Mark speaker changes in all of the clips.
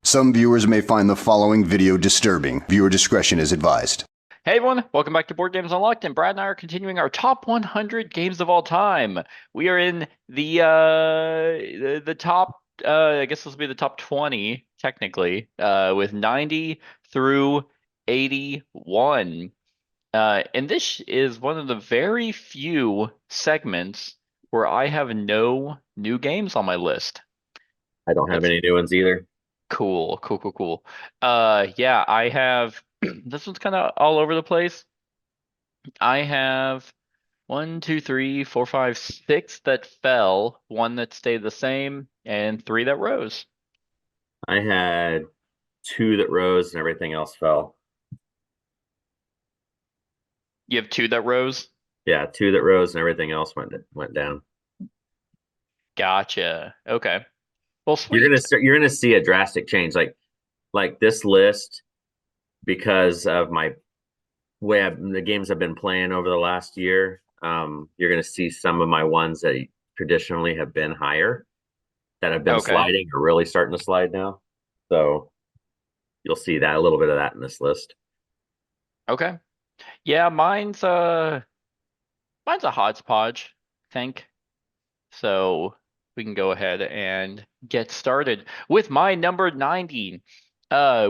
Speaker 1: Some viewers may find the following video disturbing. Viewer discretion is advised.
Speaker 2: Hey everyone, welcome back to Board Games Unlocked, and Brad and I are continuing our top 100 games of all time. We are in the top I guess this will be the top 20 technically, with 90 through 81. And this is one of the very few segments where I have no new games on my list.
Speaker 3: I don't have
Speaker 2: That's
Speaker 3: any new ones either.
Speaker 2: cool. Yeah, I have this one's kind of all over the place. I have one, two, three, four, five, six that fell, one that stayed the same, and three that rose.
Speaker 3: I had two that rose and everything else fell.
Speaker 2: You have two that rose?
Speaker 3: Yeah, two that rose and everything else went down.
Speaker 2: Gotcha. Okay. Well,
Speaker 3: You're
Speaker 2: sweet.
Speaker 3: gonna see a drastic change, like this list, because of my way the games I've been playing over the last year. You're gonna see some of my ones that traditionally have been higher that have been
Speaker 2: Okay.
Speaker 3: sliding or really starting to slide now. So you'll see that a little bit of that in this list.
Speaker 2: Okay. Yeah, mine's a hodgepodge, I think. So we can go ahead and get started with my number 90,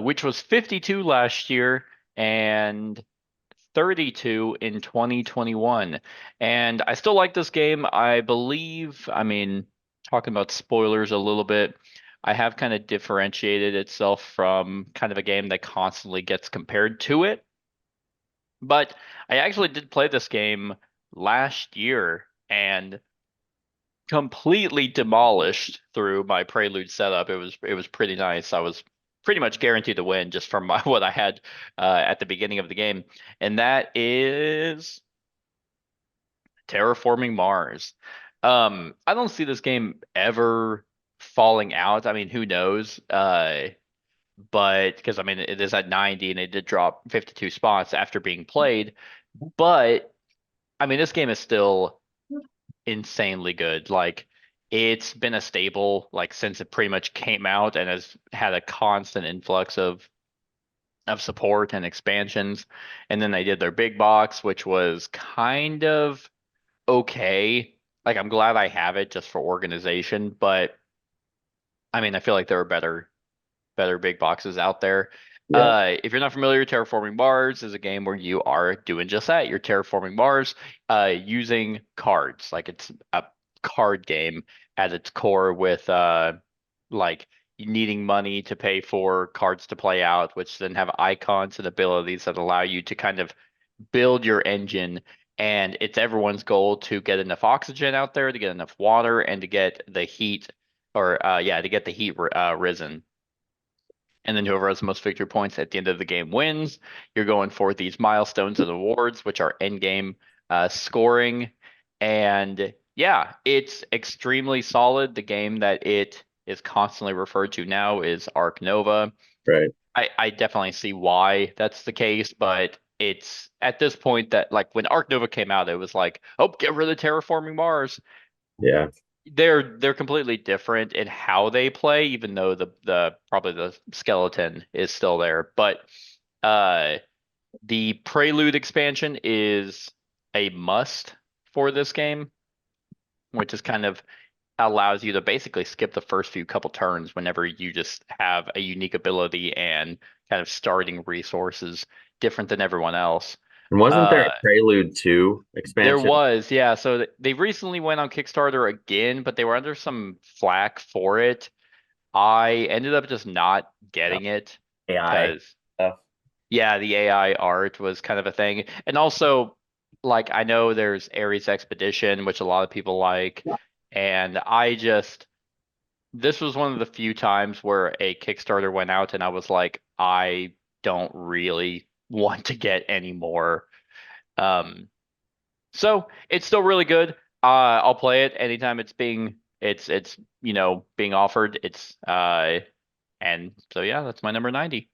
Speaker 2: which was 52 last year and 32 in 2021. And I still like this game. I believe, I mean, talking about spoilers a little bit, I have kind of differentiated itself from kind of a game that constantly gets compared to it. But I actually did play this game last year and completely demolished through my Prelude setup. It was pretty nice. I was pretty much guaranteed to win just from what I had at the beginning of the game, and that is Terraforming Mars. I don't see this game ever falling out. I mean, who knows? But because I mean, it is at 90 and it did drop 52 spots after being played. But I mean, this game is still insanely good. Like it's been a staple like since it pretty much came out and has had a constant influx of support and expansions. And then they did their big box, which was kind of okay. Like I'm glad I have it just for organization, but I mean I feel like there are better big boxes out there.
Speaker 3: Yeah.
Speaker 2: If you're not familiar, Terraforming Mars is a game where you are doing just that. You're terraforming Mars, using cards. Like it's a card game at its core with like needing money to pay for cards to play out, which then have icons and abilities that allow you to kind of build your engine. And it's everyone's goal to get enough oxygen out there, to get enough water, and to get the heat, or yeah, to get the heat risen. And then whoever has the most victory points at the end of the game wins. You're going for these milestones and awards, which are end game scoring. And yeah, it's extremely solid. The game that it is constantly referred to now is Ark Nova.
Speaker 3: Right.
Speaker 2: I definitely see why that's the case, but it's at this point that like when Ark Nova came out, it was like, oh, get rid of Terraforming Mars.
Speaker 3: Yeah.
Speaker 2: They're completely different in how they play, even though the probably the skeleton is still there. But uh the Prelude expansion is a must for this game, which is kind of allows you to basically skip the first few couple turns whenever you just have a unique ability and kind of starting resources different than everyone else.
Speaker 3: And wasn't there
Speaker 2: Uh,
Speaker 3: a Prelude 2
Speaker 2: There
Speaker 3: expansion?
Speaker 2: was, yeah. So they recently went on Kickstarter again, but they were under some flack for it. I ended up just not
Speaker 3: Oh,
Speaker 2: getting it
Speaker 3: AI
Speaker 2: because,
Speaker 3: stuff.
Speaker 2: yeah, the AI art was kind of a thing. And also, like, I know there's Ares Expedition, which a lot of people like. And this was one of the few times where a Kickstarter went out and I was like, I don't really want to get any more. Um, so it's still really good. I'll play it anytime it's being offered. And so yeah, that's my number 90.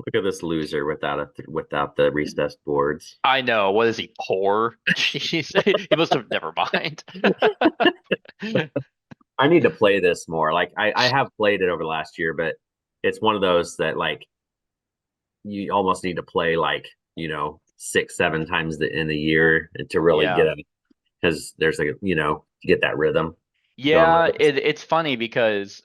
Speaker 3: Look at this loser without the recessed boards.
Speaker 2: I know. What is he, poor? Jeez, he must have never mind.
Speaker 3: I need to play this more. Like I have played it over the last year, but it's one of those that like you almost need to play like, 6, 7 times in a year to really
Speaker 2: Yeah.
Speaker 3: get it, because there's like, to get that rhythm going
Speaker 2: Yeah,
Speaker 3: with it.
Speaker 2: it's funny because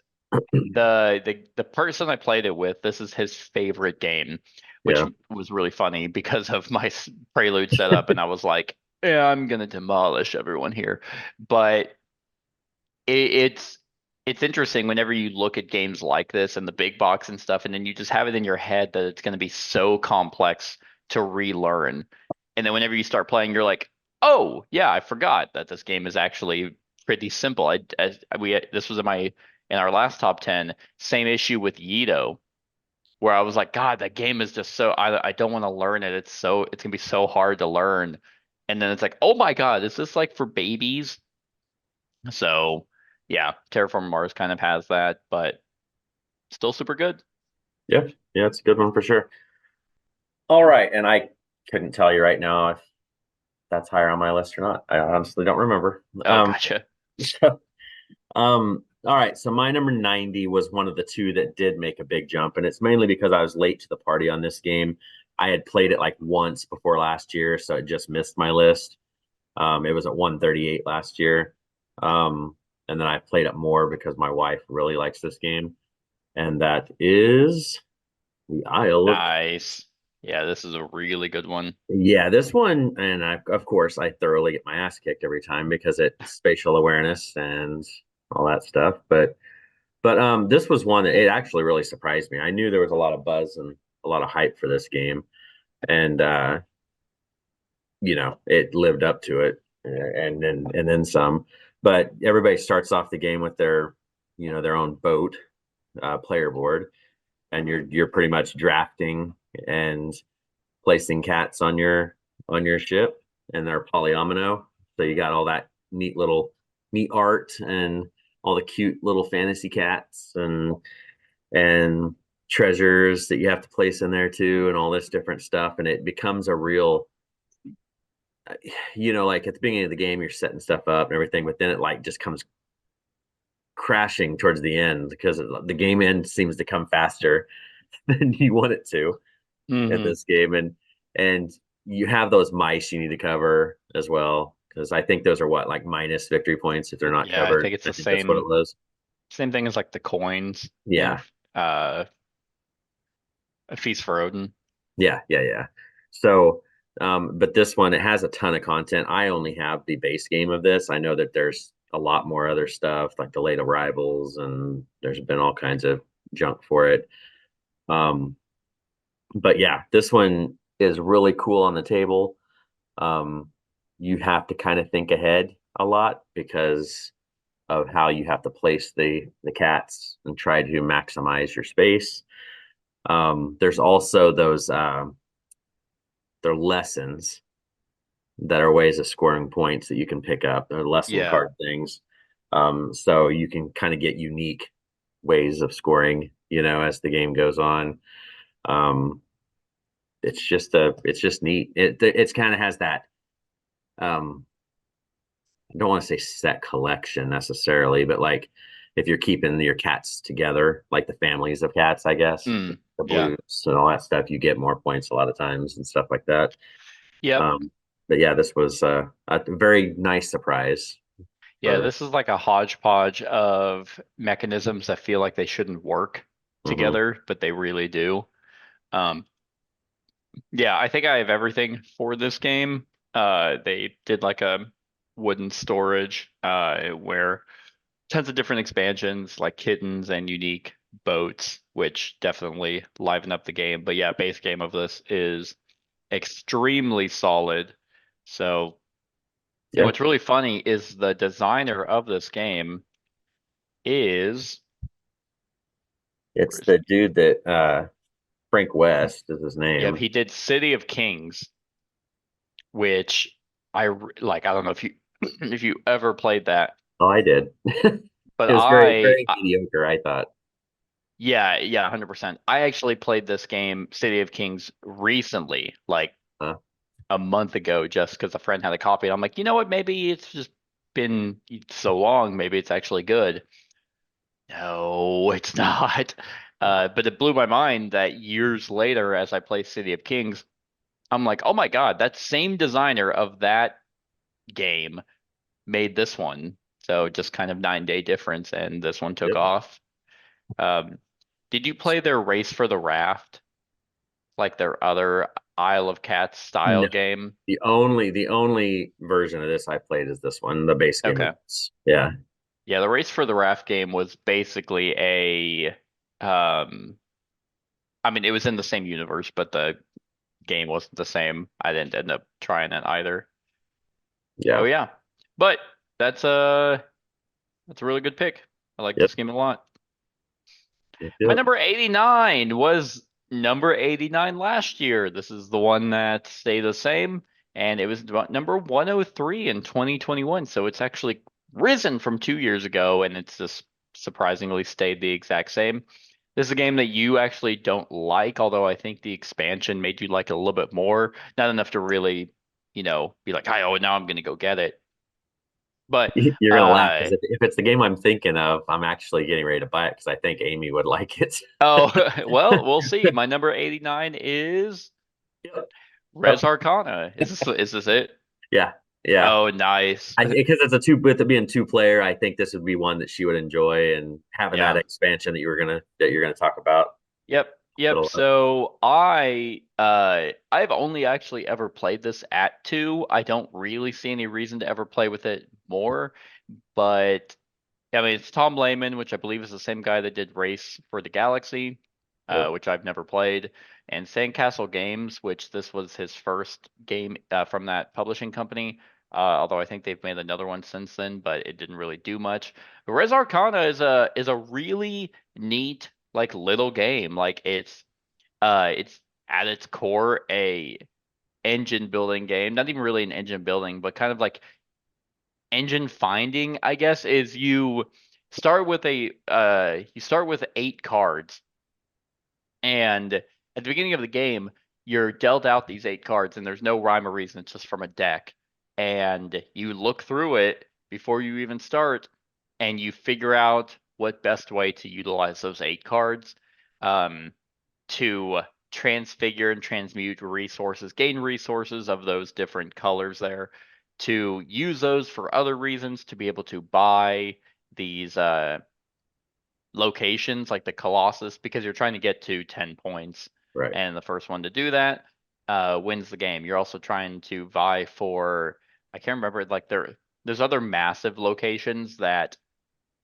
Speaker 2: the person I played it with, this is his favorite game, which
Speaker 3: Yeah.
Speaker 2: was really funny because of my Prelude setup, and I was like, yeah, I'm gonna demolish everyone here. But it's it's interesting whenever you look at games like this and the big box and stuff, and then you just have it in your head that it's gonna be so complex to relearn. And then whenever you start playing, you're like, oh yeah, I forgot that this game is actually pretty simple. This was in our last top 10, same issue with Yito, where I was like, God, that game is just so I don't want to learn it. It's gonna be so hard to learn. And then it's like, oh my God, is this like for babies? So yeah, Terraform Mars kind of has that, but still super good.
Speaker 3: Yep. Yeah, it's a good one for sure. All right, and I couldn't tell you right now if that's higher on my list or not. I honestly don't remember.
Speaker 2: Oh, gotcha.
Speaker 3: So, all right, so my number 90 was one of the two that did make a big jump, and it's mainly because I was late to the party on this game. I had played it like once before last year, so it just missed my list. It was at 138 last year. And then I played it more because my wife really likes this game, and that is the Isle of.
Speaker 2: Nice. Yeah, this is a really good one.
Speaker 3: Yeah, this one, and of course, I thoroughly get my ass kicked every time because it's spatial awareness and all that stuff. But this was one that it actually really surprised me. I knew there was a lot of buzz and a lot of hype for this game, and it lived up to it, and then some. But everybody starts off the game with their own boat, player board, and you're pretty much drafting and placing cats on your ship, and they're polyomino. So you got all that neat art and all the cute little fantasy cats and treasures that you have to place in there too, and all this different stuff. And it becomes a real, like at the beginning of the game, you're setting stuff up and everything, but then it like just comes crashing towards the end because the game end seems to come faster than you want it to in
Speaker 2: Hmm.
Speaker 3: this game. And you have those mice you need to cover as well, because I think those are what, like minus victory points if they're not
Speaker 2: Yeah, I
Speaker 3: covered.
Speaker 2: think it's
Speaker 3: I
Speaker 2: the
Speaker 3: think that's what it was.
Speaker 2: same thing as like the coins in
Speaker 3: Yeah,
Speaker 2: A Feast for Odin.
Speaker 3: yeah. So but this one, it has a ton of content. I only have the base game of this. I know that there's a lot more other stuff like the late arrivals, and there's been all kinds of junk for it. um but yeah, this one is really cool on the table. um you have to kind of think ahead a lot because of how you have to place the cats and try to maximize your space. There's also those they're lessons that are ways of scoring points that you can pick up. They're lesson
Speaker 2: Yeah.
Speaker 3: card things. So you can kind of get unique ways of scoring, as the game goes on. Um, it's just neat. It's kind of has that. I don't want to say set collection necessarily, but like if you're keeping your cats together, like the families of cats, I guess,
Speaker 2: Mm,
Speaker 3: the
Speaker 2: yeah.
Speaker 3: blues and all that stuff, you get more points a lot of times and stuff like that.
Speaker 2: Yep.
Speaker 3: But yeah, this was a very nice surprise
Speaker 2: Yeah,
Speaker 3: for.
Speaker 2: this is like a hodgepodge of mechanisms that feel like they shouldn't work
Speaker 3: Mhm.
Speaker 2: together, but they really do. Um, yeah, I think I have everything for this game. They did like a wooden storage, where tons of different expansions like kittens and unique boats, which definitely liven up the game. But yeah, base game of this is extremely solid. So
Speaker 3: Yeah,
Speaker 2: what's really funny is the designer of this game is where
Speaker 3: it's
Speaker 2: is
Speaker 3: the
Speaker 2: he?
Speaker 3: dude that Frank West is his
Speaker 2: Yep,
Speaker 3: name.
Speaker 2: he did City of Kings, which like. I don't know if you if you ever played that,
Speaker 3: Oh, I did.
Speaker 2: but
Speaker 3: It was very, very mediocre, I thought.
Speaker 2: yeah, yeah, 100%. I actually played this game, City of Kings, recently, like
Speaker 3: Huh?
Speaker 2: a month ago, just because a friend had a copy. And I'm like, you know what? Maybe it's just been so long. Maybe it's actually good. No, it's not. But it blew my mind that years later, as I played City of Kings, I'm like, oh my God, that same designer of that game made this one. So just kind of 9-day difference, and this one took
Speaker 3: Yep.
Speaker 2: off. Um, did you play their Race for the Raft, like their other Isle of Cats style
Speaker 3: No,
Speaker 2: game?
Speaker 3: the only version of this I played is this one, the base game.
Speaker 2: Okay.
Speaker 3: Yeah.
Speaker 2: Yeah, the Race for the Raft game was basically I mean, it was in the same universe, but the game wasn't the same. I didn't end up trying it either. Oh
Speaker 3: Yeah.
Speaker 2: yeah. But that's a that's a really good pick. I like
Speaker 3: Yep.
Speaker 2: this game a lot.
Speaker 3: Yep.
Speaker 2: My
Speaker 3: Yep.
Speaker 2: number 89 was number 89 last year. This is the one that stayed the same, and it was number 103 in 2021. So it's actually risen from 2 years ago, and it's just surprisingly stayed the exact same. This is a game that you actually don't like, although I think the expansion made you like it a little bit more. Not enough to really, be like, oh, now I'm gonna go get it. But
Speaker 3: You're gonna laugh
Speaker 2: uh
Speaker 3: because if it's the game I'm thinking of, I'm actually getting ready to buy it because I think Amy would like it.
Speaker 2: oh, well, we'll see. My number 89 is
Speaker 3: Yep.
Speaker 2: Res Arcana. Is this it?
Speaker 3: Yeah. Yeah.
Speaker 2: Oh, nice.
Speaker 3: Because it's with it being 2 player, I think this would be one that she would enjoy, and having that
Speaker 2: Yeah.
Speaker 3: expansion that you're gonna talk about.
Speaker 2: Yep. Yep.
Speaker 3: It'll-
Speaker 2: So I've only actually ever played this at 2. I don't really see any reason to ever play with it more, but I mean it's Tom Lehman, which I believe is the same guy that did Race for the Galaxy,
Speaker 3: Yep.
Speaker 2: which I've never played, and Sandcastle Games, which this was his first game from that publishing company. Although I think they've made another one since then, but it didn't really do much. But Res Arcana is a really neat like little game. Like it's at its core a engine building game. Not even really an engine building, but kind of like engine finding, I guess, is you start with 8 cards, and at the beginning of the game, you're dealt out these 8 cards, and there's no rhyme or reason. It's just from a deck. And you look through it before you even start, and you figure out what best way to utilize those 8 cards to transfigure and transmute resources, gain resources of those different colors there, to use those for other reasons, to be able to buy these locations like the Colossus, because you're trying to get to 10 points,
Speaker 3: Right.
Speaker 2: and the first one to do that wins the game. You're also trying to vie for, I can't remember, like there's other massive locations that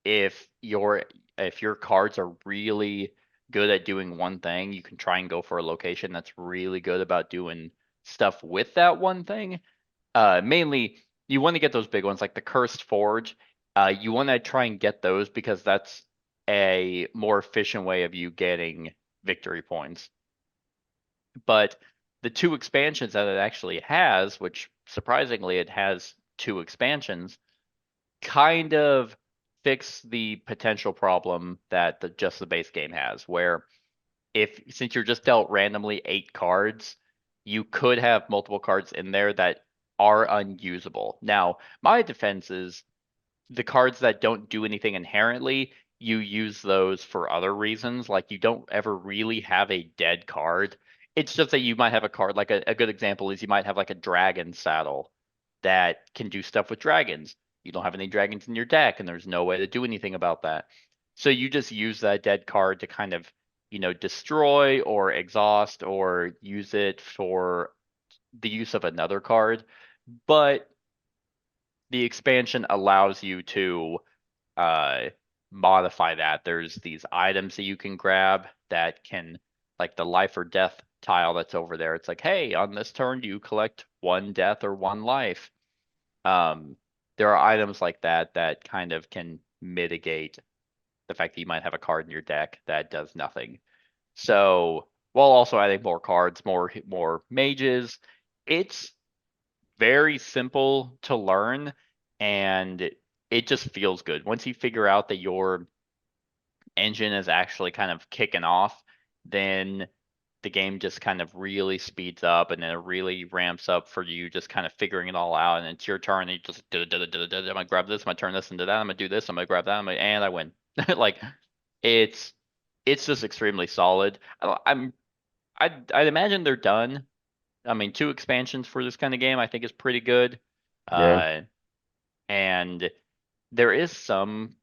Speaker 2: if your cards are really good at doing one thing, you can try and go for a location that's really good about doing stuff with that one thing. Mainly, you want to get those big ones like the Cursed Forge. You want to try and get those because that's a more efficient way of you getting victory points. But the 2 expansions that it actually has, which surprisingly it has 2 expansions, kind of fix the potential problem that just the base game has, where since you're just dealt randomly 8 cards, you could have multiple cards in there that are unusable. Now, my defense is the cards that don't do anything inherently, you use those for other reasons. Like you don't ever really have a dead card. It's just that you might have a card, like a good example is you might have like a dragon saddle that can do stuff with dragons. You don't have any dragons in your deck, and there's no way to do anything about that. So you just use that dead card to kind of, destroy or exhaust or use it for the use of another card. But the expansion allows you to uh, modify that. There's these items that you can grab that can, like the life or death tile that's over there. It's like, hey, on this turn you collect 1 death or 1 life. There are items like that that kind of can mitigate the fact that you might have a card in your deck that does nothing. So while also adding more cards, more mages, it's very simple to learn, and it just feels good. Once you figure out that your engine is actually kind of kicking off, then the game just kind of really speeds up, and then it really ramps up for you just kind of figuring it all out, and it's your turn, and you just I'm gonna grab this, I'm gonna turn this into that, I'm gonna do this, I'm gonna grab that, and I win. Like it's it's just extremely solid. I'd imagine they're done. I mean, 2 expansions for this kind of game I think is pretty good.
Speaker 3: Yeah.
Speaker 2: And there is some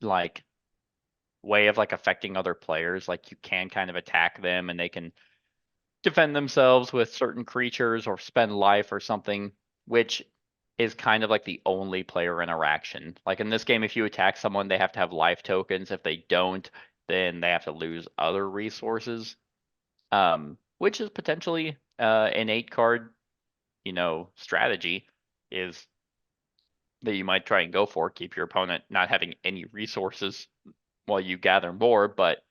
Speaker 2: like way of like affecting other players. Like you can kind of attack them and they can defend themselves with certain creatures or spend life or something, which is kind of like the only player interaction. Like in this game, if you attack someone, they have to have life tokens. If they don't, then they have to lose other resources. Which is potentially an 8-card, strategy is that you might try and go for. Keep your opponent not having any resources while you gather more, but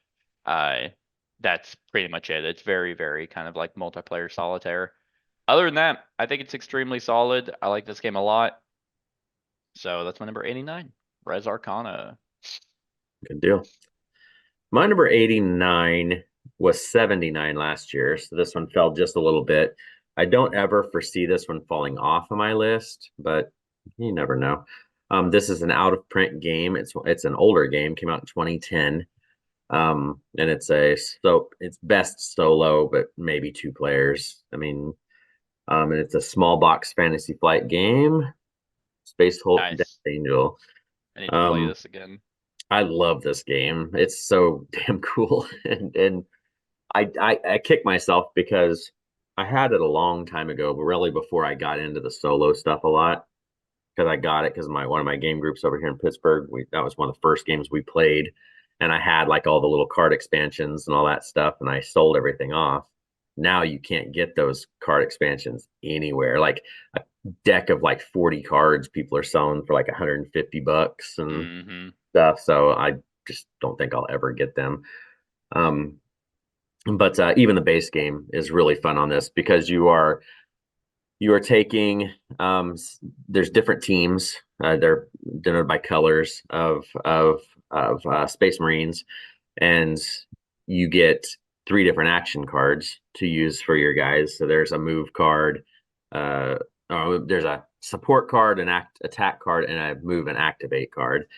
Speaker 2: that's pretty much it. It's very, very kind of like multiplayer solitaire. Other than that, I think it's extremely solid. I like this game a lot. So that's my number 89, Res Arcana.
Speaker 3: Good deal. My number 89 was 79 last year, so this one fell just a little bit. I don't ever foresee this one falling off of my list, but you never know. This is an out-of-print game. It's an older game, came out in 2010. And it's best solo, but maybe 2 players. I mean, and it's a small box fantasy flight game. Space Hulk
Speaker 2: Nice.
Speaker 3: Death Angel.
Speaker 2: I need to play this again.
Speaker 3: I love this game. It's so damn cool. And I kick myself because I had it a long time ago, but really before I got into the solo stuff a lot. Because I got it because one of my game groups over here in Pittsburgh, that was one of the first games we played. And I had like all the little card expansions and all that stuff, and I sold everything off. Now you can't get those card expansions anywhere. Like a deck of like 40 cards people are selling for like $150 and stuff. So I just don't think I'll ever get them. But even the base game is really fun on this because you are taking there's different teams. They're denoted by colors of Space Marines, and you get 3 different action cards to use for your guys. So there's a move card, there's a support card, an attack card, and a move and activate card.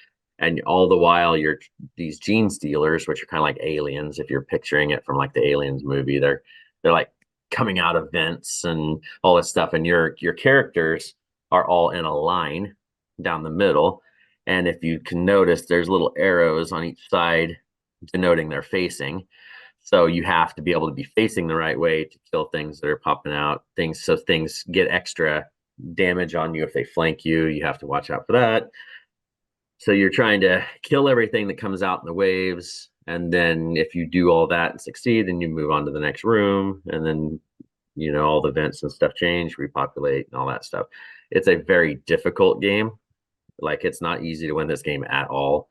Speaker 3: And all the while, you're these gene stealers, which are kind of like aliens. If you're picturing it from like the Aliens movie, they're like coming out of vents and all this stuff. And your characters are all in a line down the middle. And if you can notice, there's little arrows on each side denoting they're facing. So you have to be able to be facing the right way to kill things that are popping out. So things get extra damage on you if they flank you. You have to watch out for that. So you're trying to kill everything that comes out in the waves. And then if you do all that and succeed, then you move on to the next room. And then, all the vents and stuff change, repopulate and all that stuff. It's a very difficult game. Like it's not easy to win this game at all.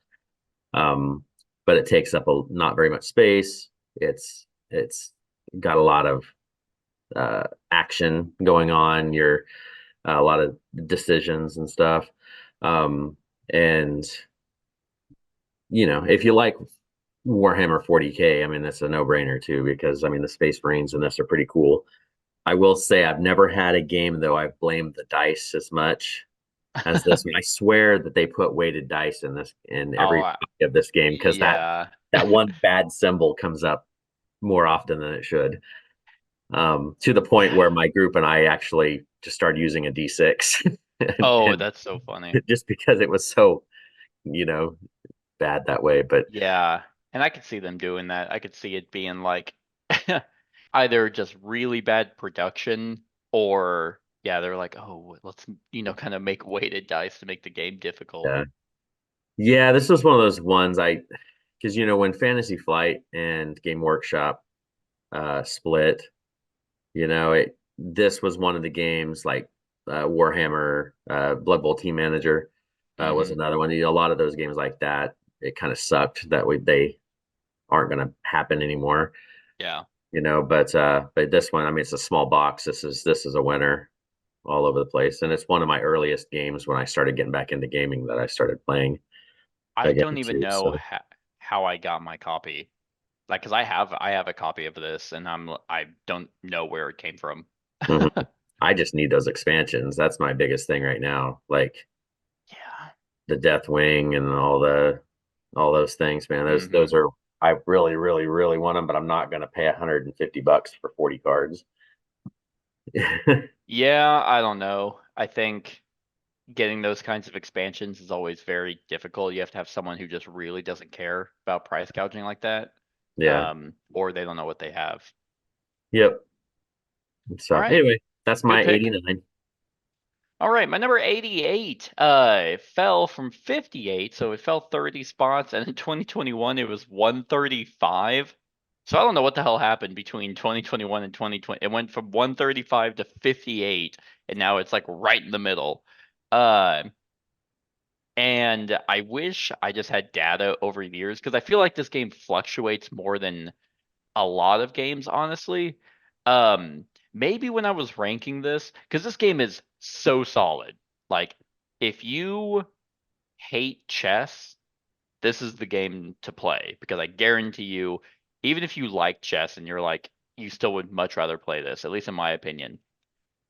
Speaker 3: But it takes up not very much space. It's got a lot of action going on. A lot of decisions and stuff. And if you like Warhammer 40K, I mean, that's a no-brainer too, because I mean, the Space Marines in this are pretty cool. I will say I've never had a game though I've blamed the dice as much as this one. I swear that they put weighted dice in every copy of this game because that one bad symbol comes up more often than it should. To the point where my group and I actually just started using a D6.
Speaker 2: That's so funny.
Speaker 3: Just because it was so, bad that way. But
Speaker 2: yeah, and I could see them doing that. I could see it being like either just really bad production or they're like, oh, let's kind of make weighted dice to make the game difficult.
Speaker 3: Yeah, this was one of those ones because when Fantasy Flight and Game Workshop split, this was one of the games like Warhammer, Blood Bowl Team Manager was another one. A lot of those games like that, it kind of sucked that they aren't going to happen anymore.
Speaker 2: Yeah.
Speaker 3: But this one, I mean, it's a small box. This is a winner all over the place, and it's one of my earliest games when I started getting back into gaming that I started playing.
Speaker 2: I don't even know how I got my copy, like, because I have a copy of this, and I don't know where it came from.
Speaker 3: I just need those expansions. That's my biggest thing right now. Like, the Deathwing and all those things, man. Those are I really, really, really want them, but I'm not going to pay $150 for 40 cards.
Speaker 2: Yeah, I don't know. I think getting those kinds of expansions is always very difficult. You have to have someone who just really doesn't care about price gouging like that.
Speaker 3: Yeah.
Speaker 2: Or they don't know what they have.
Speaker 3: Yep. So
Speaker 2: All right,
Speaker 3: anyway, that's my
Speaker 2: good pick.
Speaker 3: 89.
Speaker 2: All right, my number 88 fell from 58, so it fell 30 spots, and in 2021 it was 135. So I don't know what the hell happened between 2021 and 2020. It went from 135 to 58, and now it's like right in the middle. And I wish I just had data over the years because I feel like this game fluctuates more than a lot of games, honestly. Um, Maybe when I was ranking this, because this game is so solid. Like, if you hate chess, this is the game to play because I guarantee you, even if you like chess and you're like, you still would much rather play this, at least in my opinion.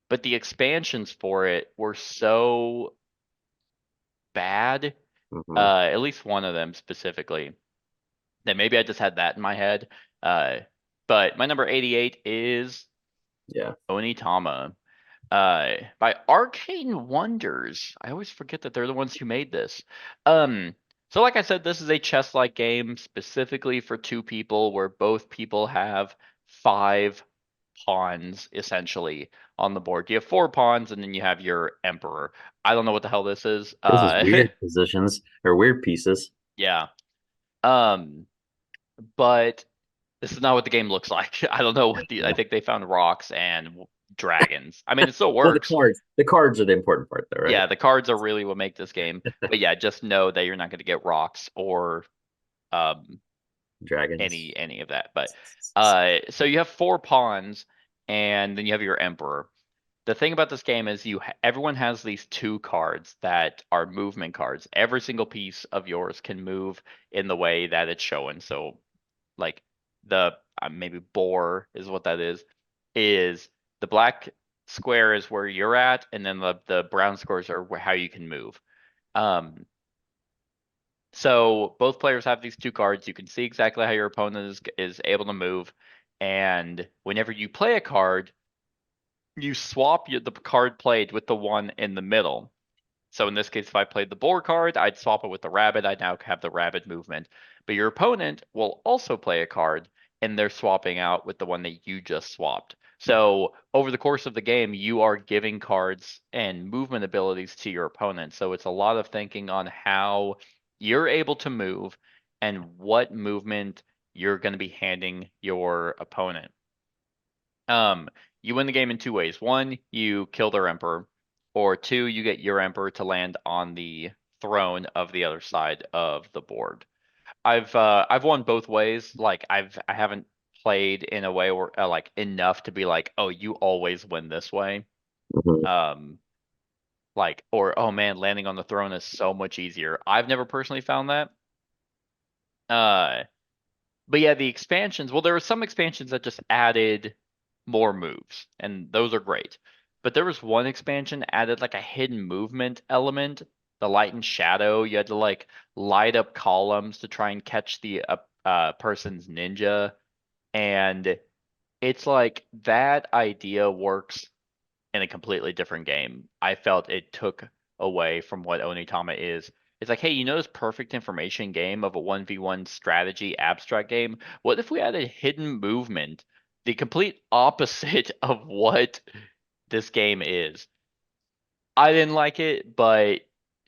Speaker 2: But the expansions for it were so bad,
Speaker 3: Mhm.
Speaker 2: at least one of them specifically, that maybe I just had that in my head. But my number 88 is
Speaker 3: Yeah.
Speaker 2: Onitama, by Arcane Wonders. I always forget that they're the ones who made this. So like I said, this is a chess-like game specifically for two people where both people have 5 pawns essentially on the board. You have 4 pawns and then you have your emperor. I don't know what the hell this is.
Speaker 3: This is weird positions or weird pieces.
Speaker 2: Yeah. Um, but this is not what the game looks like. I don't know what I think they found rocks and dragons. I mean, it still
Speaker 3: Well,
Speaker 2: works.
Speaker 3: the cards are the important part though, right?
Speaker 2: Yeah, the cards are really what make this game. But yeah, just know that you're not going to get rocks or um
Speaker 3: Dragons.
Speaker 2: any of that. But so you have 4 pawns and then you have your emperor. The thing about this game is everyone has these 2 cards that are movement cards. Every single piece of yours can move in the way that it's shown. So like the maybe boar is what that is the black square is where you're at, and then the brown squares are how you can move. So both players have these 2 cards. You can see exactly how your opponent is able to move, and whenever you play a card, you swap the card played with the one in the middle. So in this case, if I played the boar card, I'd swap it with the rabbit. I'd now have the rabbit movement. But your opponent will also play a card, and they're swapping out with the one that you just swapped. So over the course of the game, you are giving cards and movement abilities to your opponent. So it's a lot of thinking on how you're able to move and what movement you're going to be handing your opponent. You win the game in 2 ways. 1, you kill their emperor, or 2, you get your emperor to land on the throne of the other side of the board. I've won both ways. Like I haven't played in a way where like enough to be like, oh, you always win this way.
Speaker 3: Mhm.
Speaker 2: Like or oh man, landing on the throne is so much easier. I've never personally found that. But yeah, the expansions, well, there were some expansions that just added more moves, and those are great. But there was one expansion added like a hidden movement element, the light and shadow. You had to like light up columns to try and catch the person's ninja. And it's like that idea works in a completely different game. I felt it took away from what Onitama is. It's like, hey, you know this perfect information game of a 1v1 strategy abstract game? What if we added hidden movement, the complete opposite of what this game is? I didn't like it, but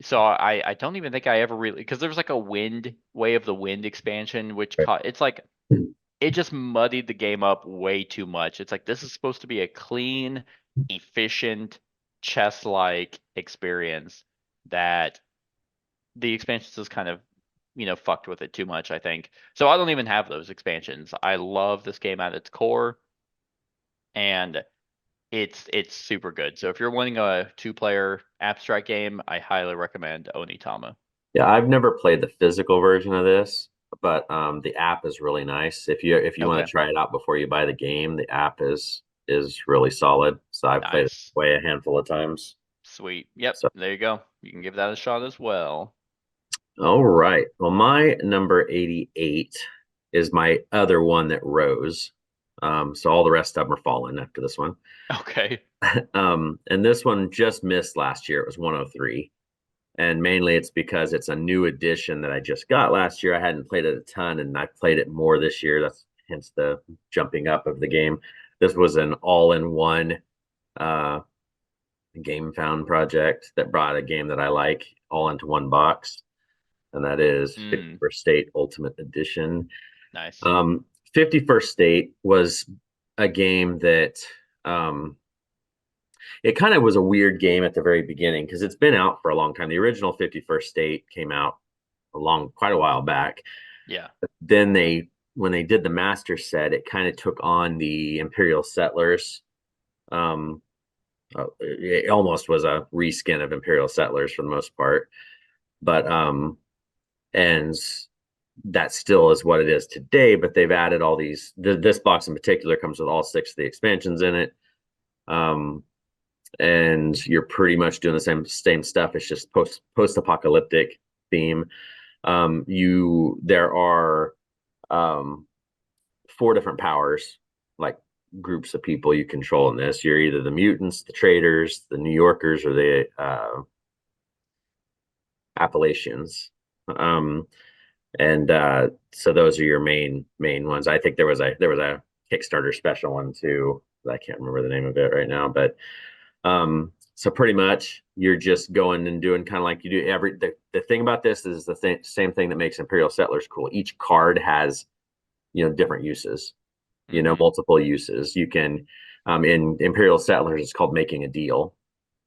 Speaker 2: so I don't even think I ever really because there was like a way of the wind expansion, which it's like it just muddied the game up way too much. It's like this is supposed to be a clean, efficient, chess-like experience that the expansions just kind of, fucked with it too much, I think. So I don't even have those expansions. I love this game at its core, and it's super good. So if you're wanting a 2-player abstract game, I highly recommend Onitama.
Speaker 3: Yeah, I've never played the physical version of this, but the app is really nice. If you want
Speaker 2: Okay,
Speaker 3: to try it out before you buy the game, the app is really solid. So I've played it
Speaker 2: nice.
Speaker 3: way a handful of times.
Speaker 2: Sweet. Yep,
Speaker 3: So
Speaker 2: there you go. You can give that a shot as well.
Speaker 3: all right. Well, my number 88 is my other one that rose. So all the rest of them are fallen after this one.
Speaker 2: Okay.
Speaker 3: And this one just missed last year. It was 103. And mainly it's because it's a new edition that I just got last year. I hadn't played it a ton, and I played it more this year. That's hence the jumping up of the game. This was an all-in-one game found project that brought a game that I like all into one box, and that is 51st State Ultimate Edition.
Speaker 2: Nice.
Speaker 3: 51st State was a game that it kind of was a weird game at the very beginning because it's been out for a long time. The original 51st State came out quite a while back.
Speaker 2: Yeah.
Speaker 3: But then when they did the master set, it kind of took on the Imperial Settlers. It almost was a reskin of Imperial Settlers for the most part, but and that still is what it is today. But they've added all these. This box in particular comes with all 6 of the expansions in it. And you're pretty much doing the same stuff. It's just post-apocalyptic theme. There are 4 different powers, like groups of people you control in this. You're either the mutants, the traders, the New Yorkers, or the Appalachians. So those are your main ones. I think there was a Kickstarter special one too. I can't remember the name of it right now, but so pretty much you're just going and doing kind of like you do the thing about this is the same thing that makes Imperial Settlers cool. Each card has, different uses, multiple uses. You can, in Imperial Settlers, it's called making a deal,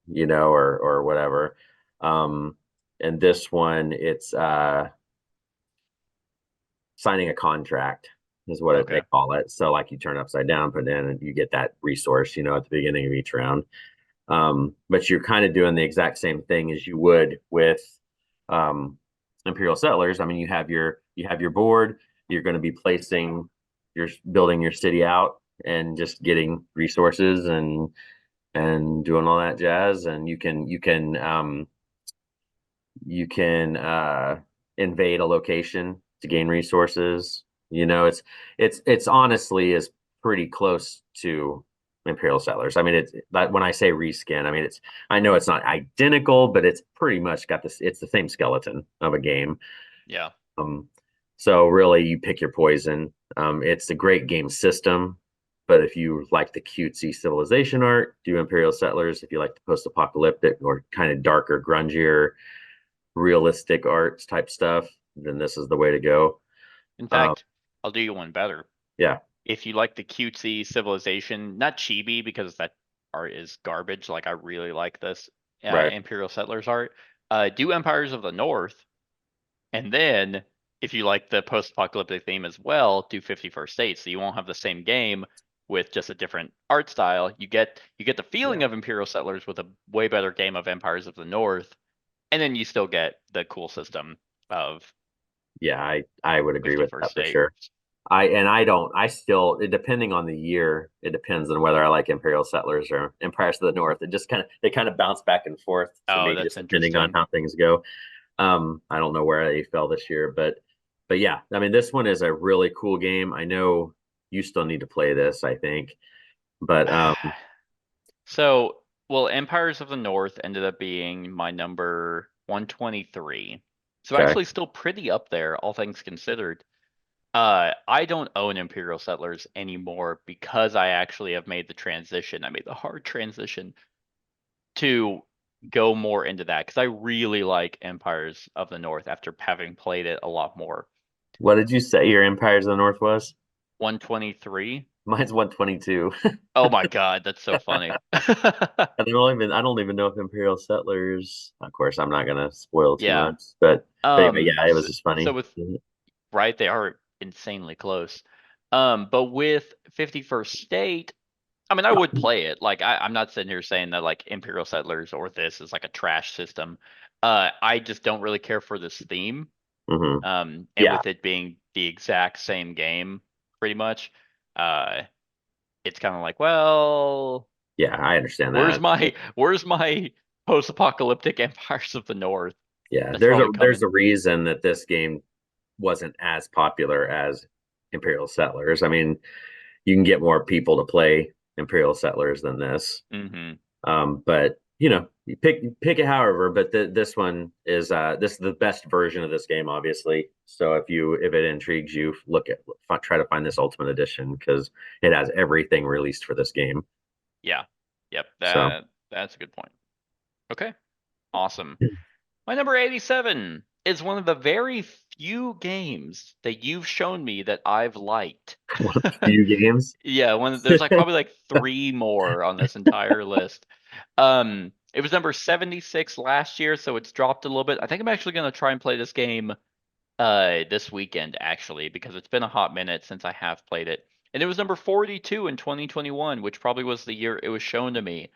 Speaker 3: or whatever. And this one, it's signing a contract is what they call it. So like you turn it upside down, put it in, and you get that resource, at the beginning of each round. But you're kind of doing the exact same thing as you would with Imperial Settlers. I mean, you have your board. You're going to be building your city out and just getting resources and doing all that jazz. And you can invade a location to gain resources. It's honestly is pretty close to Imperial Settlers. I mean, when I say reskin, I mean I know it's not identical, but it's pretty much got this. It's the same skeleton of a game.
Speaker 2: Yeah.
Speaker 3: So really, you pick your poison. It's a great game system, but if you like the cutesy civilization art, do Imperial Settlers. If you like the post-apocalyptic or kind of darker, grungier, realistic arts type stuff, then this is the way to go.
Speaker 2: In fact, I'll do you one better.
Speaker 3: Yeah.
Speaker 2: If you like the cutesy civilization, not chibi because that art is garbage. Like I really like this Imperial Settlers art. Do Empires of the North, and then if you like the post-apocalyptic theme as well, do 51st State. So you won't have the same game with just a different art style. You get the feeling of Imperial Settlers with a way better game of Empires of the North, and then you still get the cool system of.
Speaker 3: Yeah, I would agree with that for
Speaker 2: State.
Speaker 3: sure. Depending on the year, it depends on whether I like Imperial Settlers or Empires of the North. They kind of bounce back and forth.
Speaker 2: That's
Speaker 3: just depending on how things go. I don't know where they fell this year, but yeah, I mean, this one is a really cool game. I know you still need to play this, I think, but
Speaker 2: Empires of the North ended up being my number 123. So
Speaker 3: Okay.
Speaker 2: actually still pretty up there, all things considered. I don't own Imperial Settlers anymore because I actually have made the transition. I made the hard transition to go more into that because I really like Empires of the North after having played it a lot more.
Speaker 3: What did you say your Empires of the North was?
Speaker 2: 123.
Speaker 3: Mine's 122.
Speaker 2: Oh my God, that's so funny.
Speaker 3: I don't even know if Imperial Settlers. Of course, I'm not gonna spoil too much, but yeah, it was just funny.
Speaker 2: So right, they are insanely close. But with 51st State, I mean, I would play it. Like, I'm not sitting here saying that like Imperial Settlers or this is like a trash system. I just don't really care for this theme.
Speaker 3: Mm-hmm.
Speaker 2: And with it being the exact same game, pretty much, it's kind of like, well,
Speaker 3: yeah, I understand that.
Speaker 2: Where's my post-apocalyptic Empires of the North?
Speaker 3: Yeah, there's a reason that this game wasn't as popular as Imperial Settlers. I mean, you can get more people to play Imperial Settlers than this. But you pick it however. But this one is this is the best version of this game, obviously. So if it intrigues you, try to find this Ultimate Edition because it has everything released for this game.
Speaker 2: Yeah. Yep.
Speaker 3: So
Speaker 2: That's a good point. Okay. Awesome. My number 87 is one of the very few games that you've shown me that I've liked.
Speaker 3: few games.
Speaker 2: Yeah, there's like probably like 3 more on this entire list. It was number 76 last year, so it's dropped a little bit. I think I'm actually gonna try and play this game this weekend actually, because it's been a hot minute since I have played it. And it was number 42 in 2021, which probably was the year it was shown to me.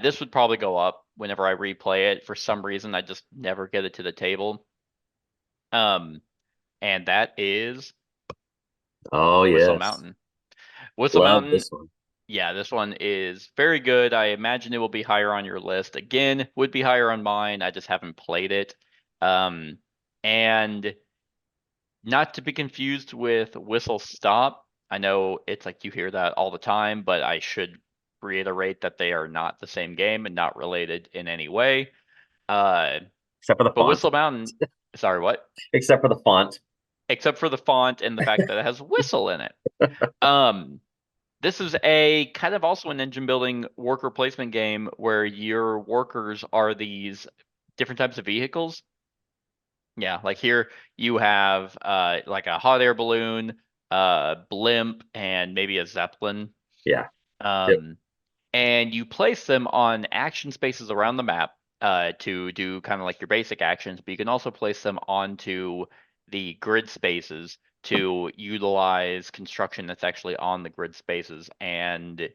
Speaker 2: This would probably go up whenever I replay it. For some reason, I just never get it to the table. And that is
Speaker 3: Oh
Speaker 2: Whistle
Speaker 3: yes,
Speaker 2: Mountain. Whistle
Speaker 3: love
Speaker 2: Mountain,
Speaker 3: this one.
Speaker 2: yeah, this one is very good. I imagine it will be higher on your list. Again, would be higher on mine. I just haven't played it. And not to be confused with Whistle Stop. I know it's like you hear that all the time, but I should reiterate that they are not the same game and not related in any way.
Speaker 3: Except for the
Speaker 2: But
Speaker 3: font.
Speaker 2: Whistle Mountain, sorry, what?
Speaker 3: Except for the font.
Speaker 2: Except for the font and the fact that it has whistle in it. This is a kind of also an engine building worker placement game where your workers are these different types of vehicles. Yeah, like here you have like a hot air balloon, blimp, and maybe a zeppelin.
Speaker 3: Yeah.
Speaker 2: And you place them on action spaces around the map to do kind of like your basic actions, but you can also place them onto the grid spaces to utilize construction that's actually on the grid spaces and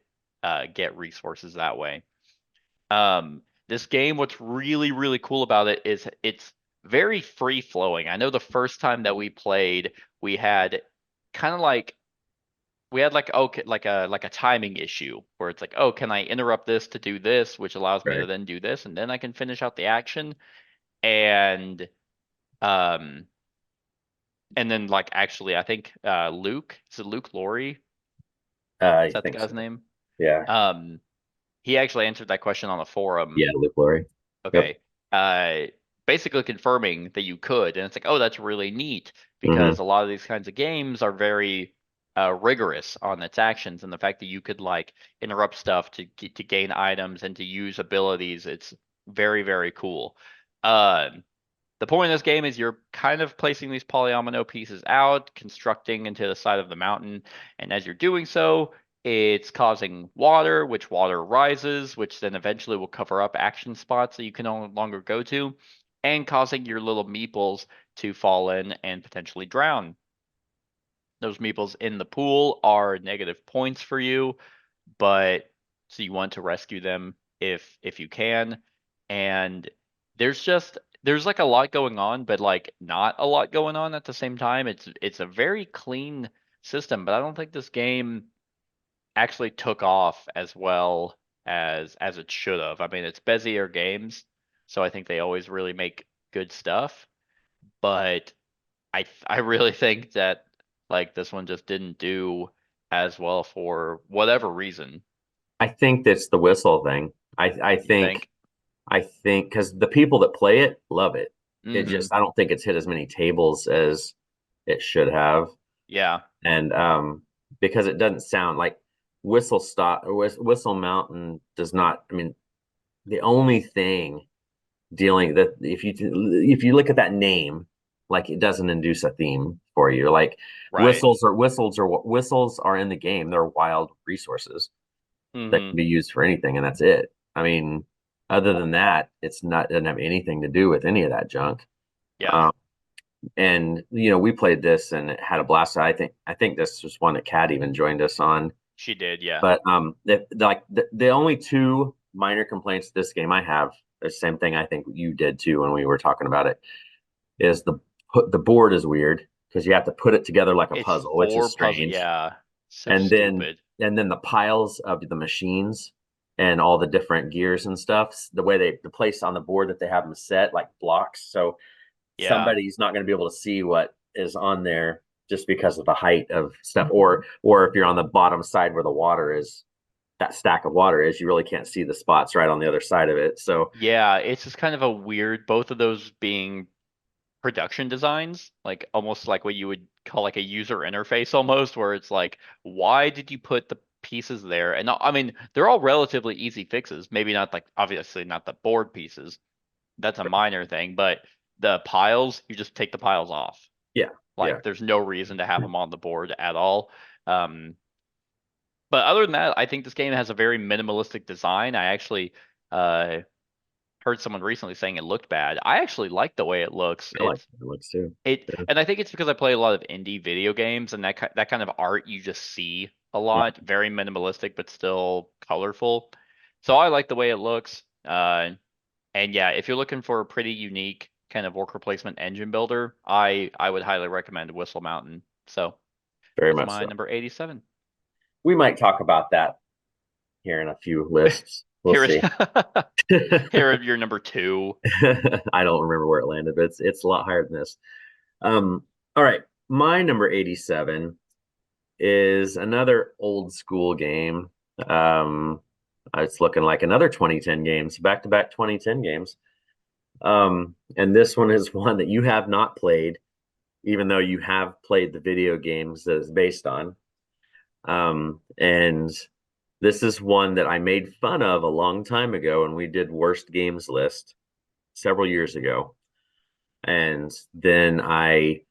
Speaker 2: get resources that way. This game, what's really, really cool about it is it's very free flowing. I know the first time that we played, we had kind of like okay, like a timing issue where it's like, oh, can I interrupt this to do this, which allows me to
Speaker 3: Right.
Speaker 2: then do this, and then I can finish out the action. And um and then like actually I think Luke, is it Luke Laurie?
Speaker 3: I
Speaker 2: Is that the
Speaker 3: think
Speaker 2: guy's
Speaker 3: so.
Speaker 2: name?
Speaker 3: Yeah.
Speaker 2: He actually answered that question on the forum.
Speaker 3: Yeah, Luke Laurie.
Speaker 2: Okay. Basically confirming that you could, and it's like, oh, that's really neat
Speaker 3: Mm-hmm.
Speaker 2: because a lot of these kinds of games are very rigorous on its actions, and the fact that you could like interrupt stuff to gain items and to use abilities, it's very, very cool. The point of this game is you're kind of placing these polyomino pieces out, constructing into the side of the mountain, and as you're doing so, it's causing water, which water rises, which then eventually will cover up action spots that you can no longer go to, and causing your little meeples to fall in and potentially drown. Those meeples in the pool are negative points for you, but so you want to rescue them if you can. And there's like a lot going on, but like not a lot going on at the same time. It's a very clean system, but I don't think this game actually took off as well as it should have. I mean, it's Bezier Games, so I think they always really make good stuff, but I really think that like this one just didn't do as well for whatever reason.
Speaker 3: I think that's the whistle thing. I
Speaker 2: You
Speaker 3: think because the people that play it love it. It
Speaker 2: Mhm.
Speaker 3: just I don't think it's hit as many tables as it should have.
Speaker 2: Yeah.
Speaker 3: And because it doesn't sound like Whistle Mountain does not. I mean, the only thing dealing that if you look at that name, like it doesn't induce a theme for you. Like
Speaker 2: Right.
Speaker 3: whistles are in the game. They're wild resources that can
Speaker 2: Mhm.
Speaker 3: be used for anything, and that's it. I mean, other than that, doesn't have anything to do with any of that junk.
Speaker 2: Yeah.
Speaker 3: And we played this and it had a blast. I think this was one that Kat even joined us on.
Speaker 2: She did, yeah.
Speaker 3: But the only two minor complaints this game I have, the same thing I think you did too when we were talking about it, is the board is weird because you have to put it together like a
Speaker 2: It's
Speaker 3: puzzle, which is strange.
Speaker 2: yeah. So
Speaker 3: and
Speaker 2: stupid.
Speaker 3: then the piles of the machines and all the different gears and stuff, the way the place on the board that they have them set like blocks, so
Speaker 2: Yeah.
Speaker 3: somebody's not going to be able to see what is on there just because of the height of stuff, or if you're on the bottom side where the water is, that stack of water is, you really can't see the spots right on the other side of it. So
Speaker 2: Yeah, it's just kind of a weird, both of those being production designs, like almost like what you would call like a user interface almost, where it's like, why did you put the pieces there? And I mean, they're all relatively easy fixes. Maybe not like obviously not the board pieces. That's a minor thing, but the piles, you just take the piles off.
Speaker 3: yeah, yeah,
Speaker 2: Like there's no reason to have them on the board at all. Um, but other than that, I think this game has a very minimalistic design. I actually uh heard someone recently saying it looked bad. I actually like the way it looks.
Speaker 3: I like it looks too. Yeah,
Speaker 2: And I think it's because I play a lot of indie video games, and that kind of art you just see a
Speaker 3: yeah,
Speaker 2: lot, very minimalistic but still colorful. So I like the way it looks. And yeah, if you're looking for a pretty unique kind of worker placement engine builder, I would highly recommend Whistle Mountain. So
Speaker 3: very
Speaker 2: that's
Speaker 3: much
Speaker 2: my
Speaker 3: so.
Speaker 2: number 87.
Speaker 3: We might talk about that here in a few lists. We'll
Speaker 2: Here
Speaker 3: see.
Speaker 2: here at your number 2.
Speaker 3: I don't remember where it landed, but it's a lot higher than this. All right, my number 87 is another old school game. It's looking like another 2010 games, back-to-back 2010 games. And this one is one that you have not played, even though you have played the video games that it's based on. And this is one that I made fun of a long time ago when we did worst games list several years ago. And then I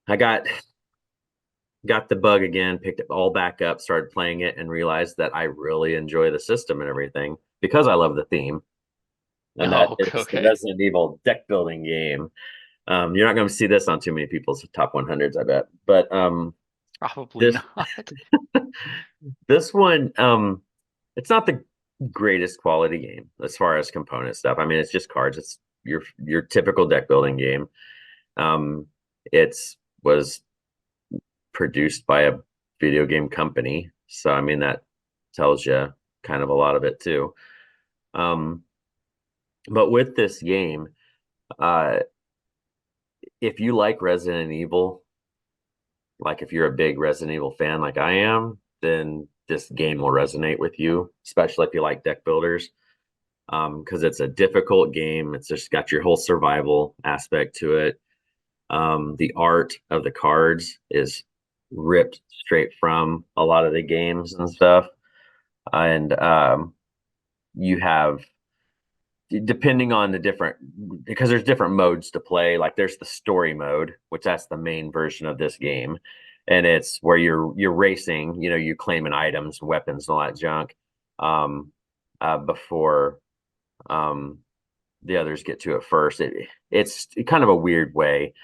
Speaker 3: got the bug again, picked it all back up, started playing it, and realized that I really enjoy the system and everything because I love the theme. And that
Speaker 2: Oh,
Speaker 3: is the
Speaker 2: okay.
Speaker 3: Resident Evil deck building game. You're not going to see this on too many people's top 100s, I bet. But
Speaker 2: Probably
Speaker 3: this
Speaker 2: not.
Speaker 3: this one, it's not the greatest quality game as far as component stuff. I mean, it's just cards. It's your typical deck building game. It's was produced by a video game company, so I mean that tells you kind of a lot of it too. But with this game, if you like Resident Evil, like if you're a big Resident Evil fan like I am, then this game will resonate with you, especially if you like deck builders. Because it's a difficult game. It's just got your whole survival aspect to it. The art of the cards is ripped straight from a lot of the games and stuff. And you have, depending on the different, because there's different modes to play. Like there's the story mode, which that's the main version of this game, and it's where you're racing. You know, you claiming items, weapons, and all that junk before the others get to it first. It's kind of a weird way.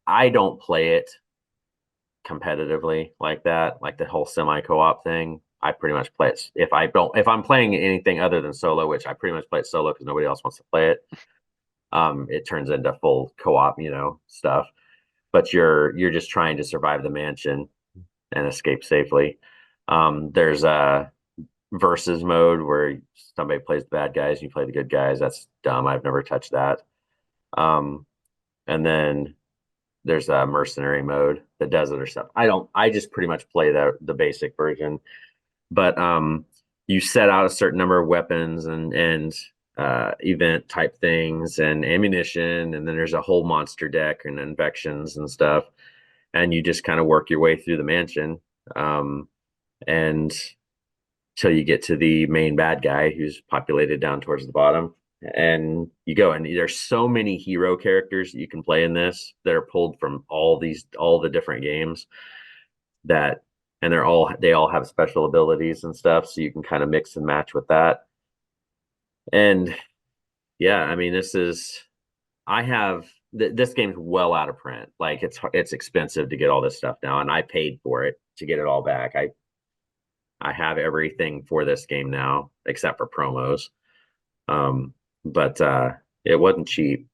Speaker 3: I don't play it competitively like that, like the whole semi co-op thing. I pretty much play it if I'm playing anything other than solo, which I pretty much play it solo because nobody else wants to play it. It turns into full co-op, stuff. But you're just trying to survive the mansion and escape safely. There's a versus mode where somebody plays the bad guys and you play the good guys. That's dumb. I've never touched that. And then there's a mercenary mode that does other stuff. I just pretty much play the basic version. But you set out a certain number of weapons and event type things and ammunition, and then there's a whole monster deck and infections and stuff. And you just kind of work your way through the mansion. And till you get to the main bad guy who's populated down towards the bottom, and you go. And there's so many hero characters that you can play in this that are pulled from all the different games, that and they all have special abilities and stuff, so you can kind of mix and match with that. And yeah, I mean, this game's well out of print. Like it's expensive to get all this stuff now, and I paid for it to get it all back. I have everything for this game now except for promos. But it wasn't cheap.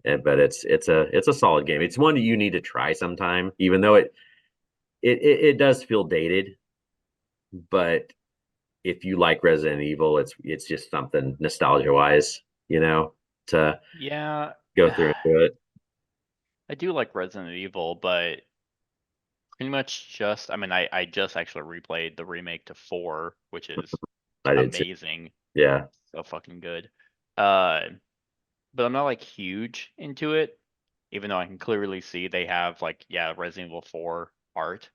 Speaker 3: But it's a solid game. It's one that you need to try sometime, even though it does feel dated. But if you like Resident Evil, it's just something nostalgia wise, to
Speaker 2: Yeah.
Speaker 3: go through and do it.
Speaker 2: I do like Resident Evil, but pretty much just, I mean, I just actually replayed the remake to 4, which is
Speaker 3: I did too.
Speaker 2: amazing.
Speaker 3: Yeah.
Speaker 2: So fucking good. Uh, but I'm not like huge into it, even though I can clearly see they have like, yeah, Resident Evil 4 art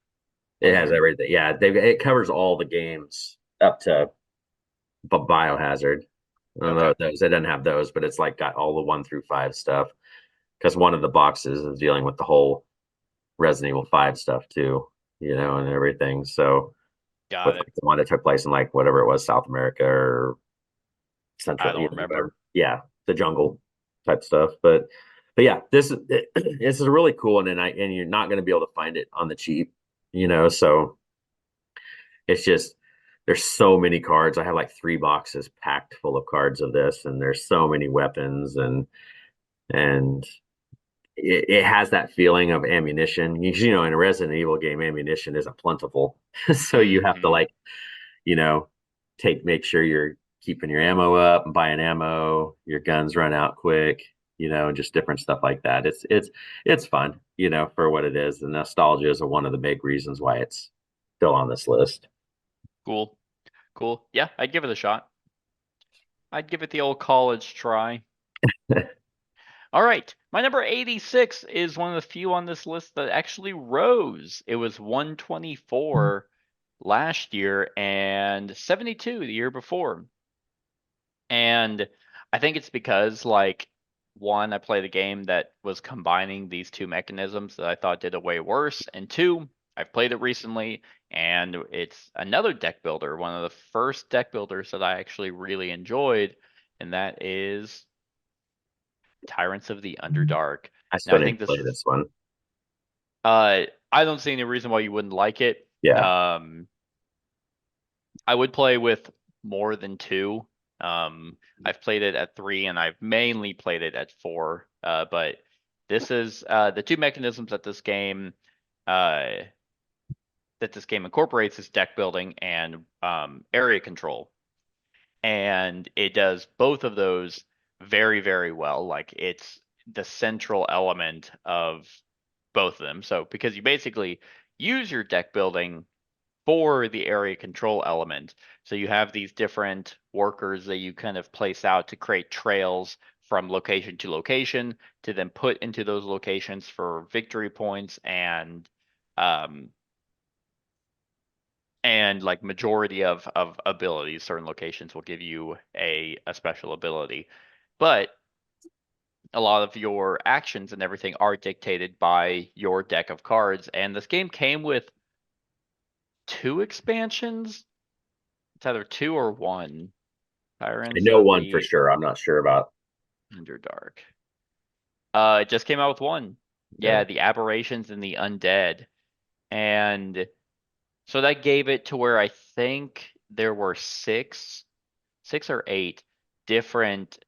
Speaker 3: It
Speaker 2: on
Speaker 3: has
Speaker 2: there.
Speaker 3: everything. Yeah, it covers all the games up to Biohazard. I don't know
Speaker 2: Okay.
Speaker 3: if those. It doesn't have those, but it's like got all the 1 through 5 stuff. Because one of the boxes is dealing with the whole Resident Evil 5 stuff too, and everything. So with
Speaker 2: Got it.
Speaker 3: like the one that took place in like whatever it was, South America or
Speaker 2: I
Speaker 3: Central,
Speaker 2: don't remember.
Speaker 3: whatever. Yeah, the jungle type stuff. But yeah, this is really cool, and you're not going to be able to find it on the cheap, So it's just there's so many cards. I have like 3 boxes packed full of cards of this, and there's so many weapons and it has that feeling of ammunition. In a Resident Evil game, ammunition isn't plentiful, so you have to
Speaker 2: Hmm.
Speaker 3: like, you know, make sure you're keeping your ammo up and buying ammo. Your guns run out quick, just different stuff like that. It's fun, for what it is. The nostalgia is one of the big reasons why it's still on this list.
Speaker 2: Cool. Cool. Yeah, I'd give it a shot. I'd give it the old college try. All right. My number 86 is one of the few on this list that actually rose. It was 124 last year and 72 the year before. And I think it's because, like, one, I played a game that was combining these two mechanisms that I thought did it way worse. And two, I've played it recently and it's another deck builder, one of the first deck builders that I actually really enjoyed. And that is Tyrants of the Underdark.
Speaker 3: I
Speaker 2: Now,
Speaker 3: still
Speaker 2: I
Speaker 3: need
Speaker 2: think
Speaker 3: to play
Speaker 2: this,
Speaker 3: this one.
Speaker 2: I don't see any reason why you wouldn't like it.
Speaker 3: Yeah.
Speaker 2: Um, I would play with more than two. I've played it at 3 and I've mainly played it at 4. But this is the two mechanisms uh, that this game incorporates is deck building and area control. And it does both of those very, very well. Like it's the central element of both of them. So because you basically use your deck building for the area control element. So you have these different workers that you kind of place out to create trails from location to location to then put into those locations for victory points um and like majority of abilities. Certain locations will give you a special ability. But a lot of your actions and everything are dictated by your deck of cards. And this game came with 2 expansions. It's either 2 or 1.
Speaker 3: I
Speaker 2: Tyrants
Speaker 3: know
Speaker 2: of
Speaker 3: one for
Speaker 2: the
Speaker 3: sure. I'm not sure about.
Speaker 2: Underdark. It just came out with 1.
Speaker 3: Yeah.
Speaker 2: Yeah, the Aberrations and the Undead. And so that gave it to where I think there were 6 or 8 different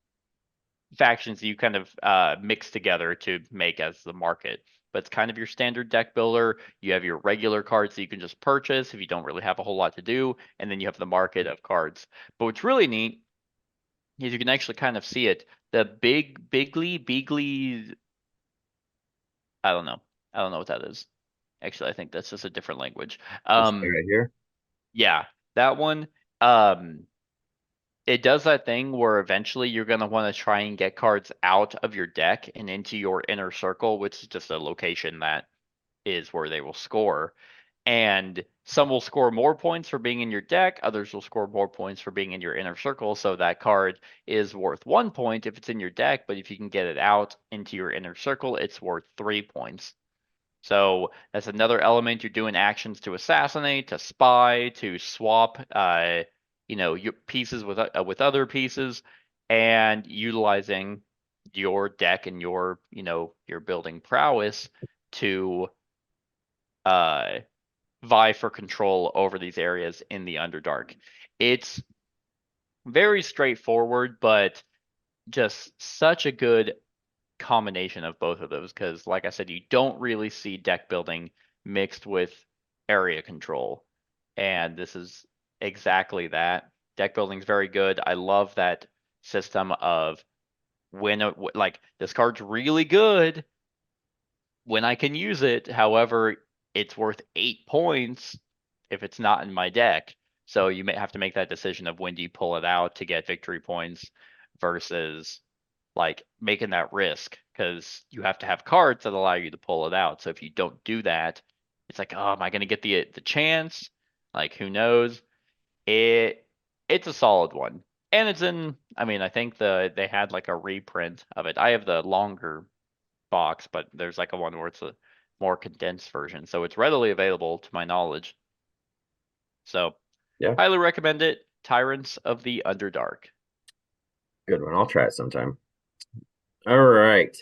Speaker 2: factions that you kind of mix together to make as the market. But it's kind of your standard deck builder. You have your regular cards that you can just purchase if you don't really have a whole lot to do, and then you have the market of cards. But what's really neat is you can actually kind of see it. The Beagly, I don't know. I don't know what that is. Actually, I think that's just a different language.
Speaker 3: This guy right here.
Speaker 2: Yeah, that one. Um, it does that thing where eventually you're going to want to try and get cards out of your deck and into your inner circle, which is just a location that is where they will score. And some will score more points for being in your deck, others will score more points for being in your inner circle. So that card is worth 1 point if it's in your deck, but if you can get it out into your inner circle, it's worth 3 points. So that's another element. You're doing actions to assassinate, to spy, to swap, your pieces with other pieces, and utilizing your deck and your building prowess to uh, vie for control over these areas in the Underdark. It's very straightforward, but just such a good combination of both of those because, like I said, you don't really see deck building mixed with area control. And this is exactly that. Deck building is very good. I love that system of like this card's really good, when I can use it. However, it's worth 8 points if it's not in my deck. So you may have to make that decision of when do you pull it out to get victory points versus like making that risk, because you have to have cards that allow you to pull it out. So if you don't do that, it's like, oh, am I going to get the chance? Like, who knows? It's a solid one, and it's in. I mean, I think they had like a reprint of it. I have the longer box, but there's like a one where it's a more condensed version, so it's readily available to my knowledge. So,
Speaker 3: Yeah.
Speaker 2: highly recommend it. Tyrants of the Underdark.
Speaker 3: Good one. I'll try it sometime. All right.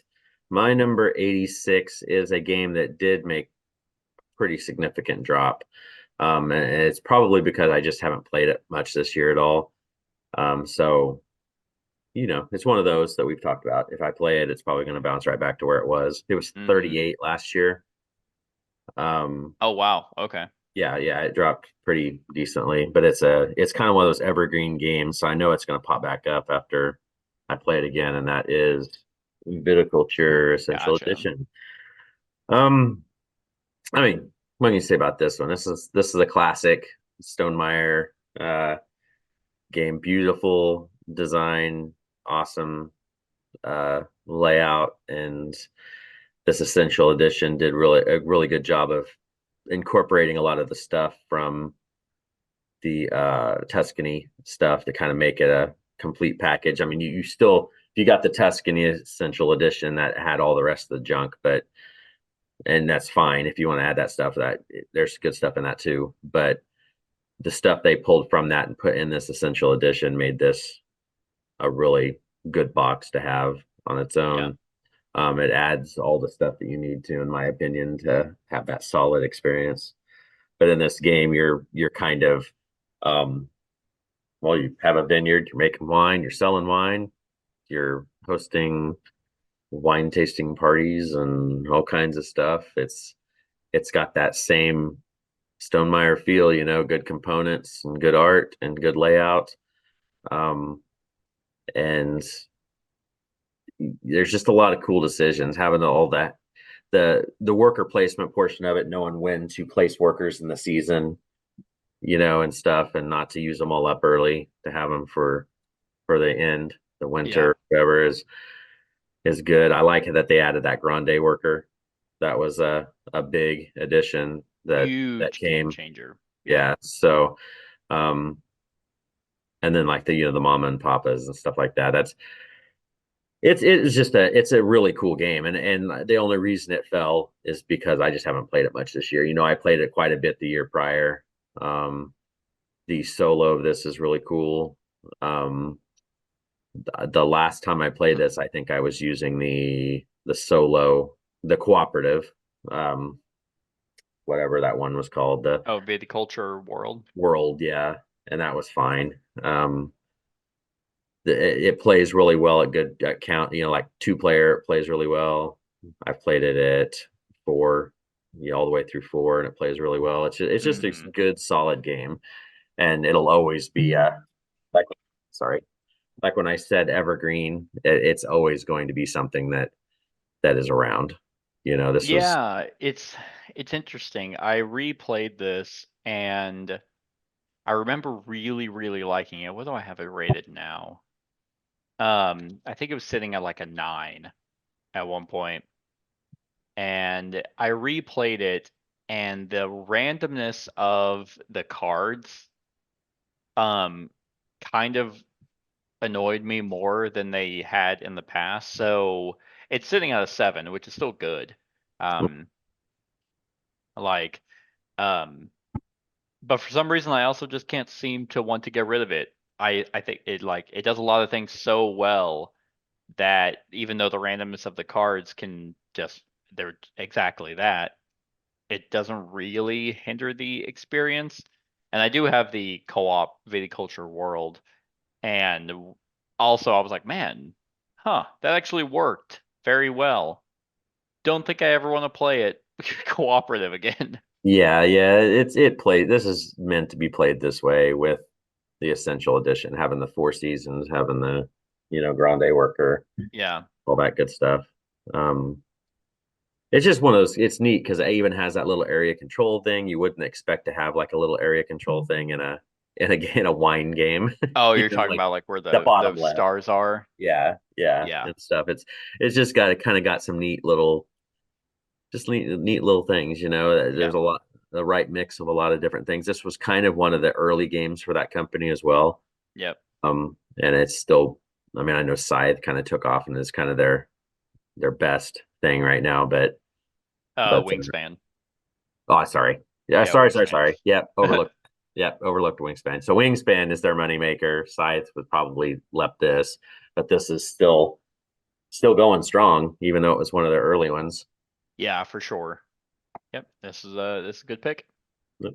Speaker 3: My number 86 is a game that did make pretty significant drop. And it's probably because I just haven't played it much this year at all. So, it's one of those that we've talked about. If I play it, it's probably going to bounce right back to where it was. It was 38 last year.
Speaker 2: Oh, wow. Okay.
Speaker 3: Yeah, it dropped pretty decently, but it's kind of one of those evergreen games. So I know it's going to pop back up after I play it again, and that is Viticulture Essential
Speaker 2: Gotcha.
Speaker 3: Edition. I mean, what can you say about this one? This is a classic Stonemaier game. Beautiful design, awesome layout, and this Essential Edition did a really good job of incorporating a lot of the stuff from the Tuscany stuff to kind of make it a complete package. I mean, you still, if you got the Tuscany Essential Edition, that had all the rest of the junk, and that's fine if you want to add that stuff. That there's good stuff in that too, but the stuff they pulled from that and put in this Essential Edition made this a really good box to have on its own. It adds all the stuff that you need to, in my opinion, to have that solid experience. But in this game, you're kind of, you have a vineyard, you're making wine, you're selling wine, you're hosting wine tasting parties and all kinds of stuff. It's got that same Stonemaier feel, good components and good art and good layout. And there's just a lot of cool decisions, having all that, the worker placement portion of it, knowing when to place workers in the season, and stuff, and not to use them all up early, to have them for the end, the winter, whatever is good. I like that they added that Grande worker. That was a big addition that came.
Speaker 2: Game changer.
Speaker 3: Yeah. So, and then like the mama and papas and stuff like that. It's a really cool game, and the only reason it fell is because I just haven't played it much this year. I played it quite a bit the year prior. The solo of this is really cool. The last time I played this, I think I was using the solo, the cooperative, whatever that one was called, the
Speaker 2: Viticulture
Speaker 3: World, yeah, and that was fine. It plays really well at good count, like 2-player, it plays really well. I've played it at 4, all the way through 4, and it plays really well. It's just a good, solid game, and it'll always be like when I said evergreen, it's always going to be something that is around.
Speaker 2: It's interesting. I replayed this and I remember really, really liking it. What do I have it rated now? I think it was sitting at like a 9 at one point. And I replayed it, and the randomness of the cards kind of annoyed me more than they had in the past. So it's sitting at a 7, which is still good. But for some reason I also just can't seem to want to get rid of it. I think it does a lot of things so well that even though the randomness of the cards they're exactly that, it doesn't really hinder the experience. And I do have the co-op Viticulture World, and also I was like, man, that actually worked very well. Don't think I ever want to play it cooperative again.
Speaker 3: Yeah, this is meant to be played this way with the Essential Edition, having the 4 seasons, having the Grande worker,
Speaker 2: Yeah,
Speaker 3: all that good stuff. It's just one of those. It's neat because it even has that little area control thing. You wouldn't expect to have like a little area control thing in a wine game.
Speaker 2: Oh,
Speaker 3: You
Speaker 2: you're
Speaker 3: know,
Speaker 2: talking
Speaker 3: like
Speaker 2: about like where
Speaker 3: the bottom
Speaker 2: those
Speaker 3: left.
Speaker 2: stars are.
Speaker 3: Yeah, yeah,
Speaker 2: Yeah.
Speaker 3: and stuff. It's just got kind of got some neat little, just neat little things.
Speaker 2: Yeah.
Speaker 3: There's the right mix of a lot of different things. This was kind of one of the early games for that company as well.
Speaker 2: Yep.
Speaker 3: And it's still. I mean, I know Scythe kind of took off and is kind of their best thing right now, but
Speaker 2: Wingspan.
Speaker 3: oh, sorry. Yeah,
Speaker 2: Yeah,
Speaker 3: sorry.
Speaker 2: Wingspan.
Speaker 3: Yep, overlooked. Yep, overlooked Wingspan. So Wingspan is their moneymaker. Scythe would probably left this, but this is still going strong, even though it was one of their early ones.
Speaker 2: Yeah, for sure. Yep. This is a good pick.
Speaker 3: Yep.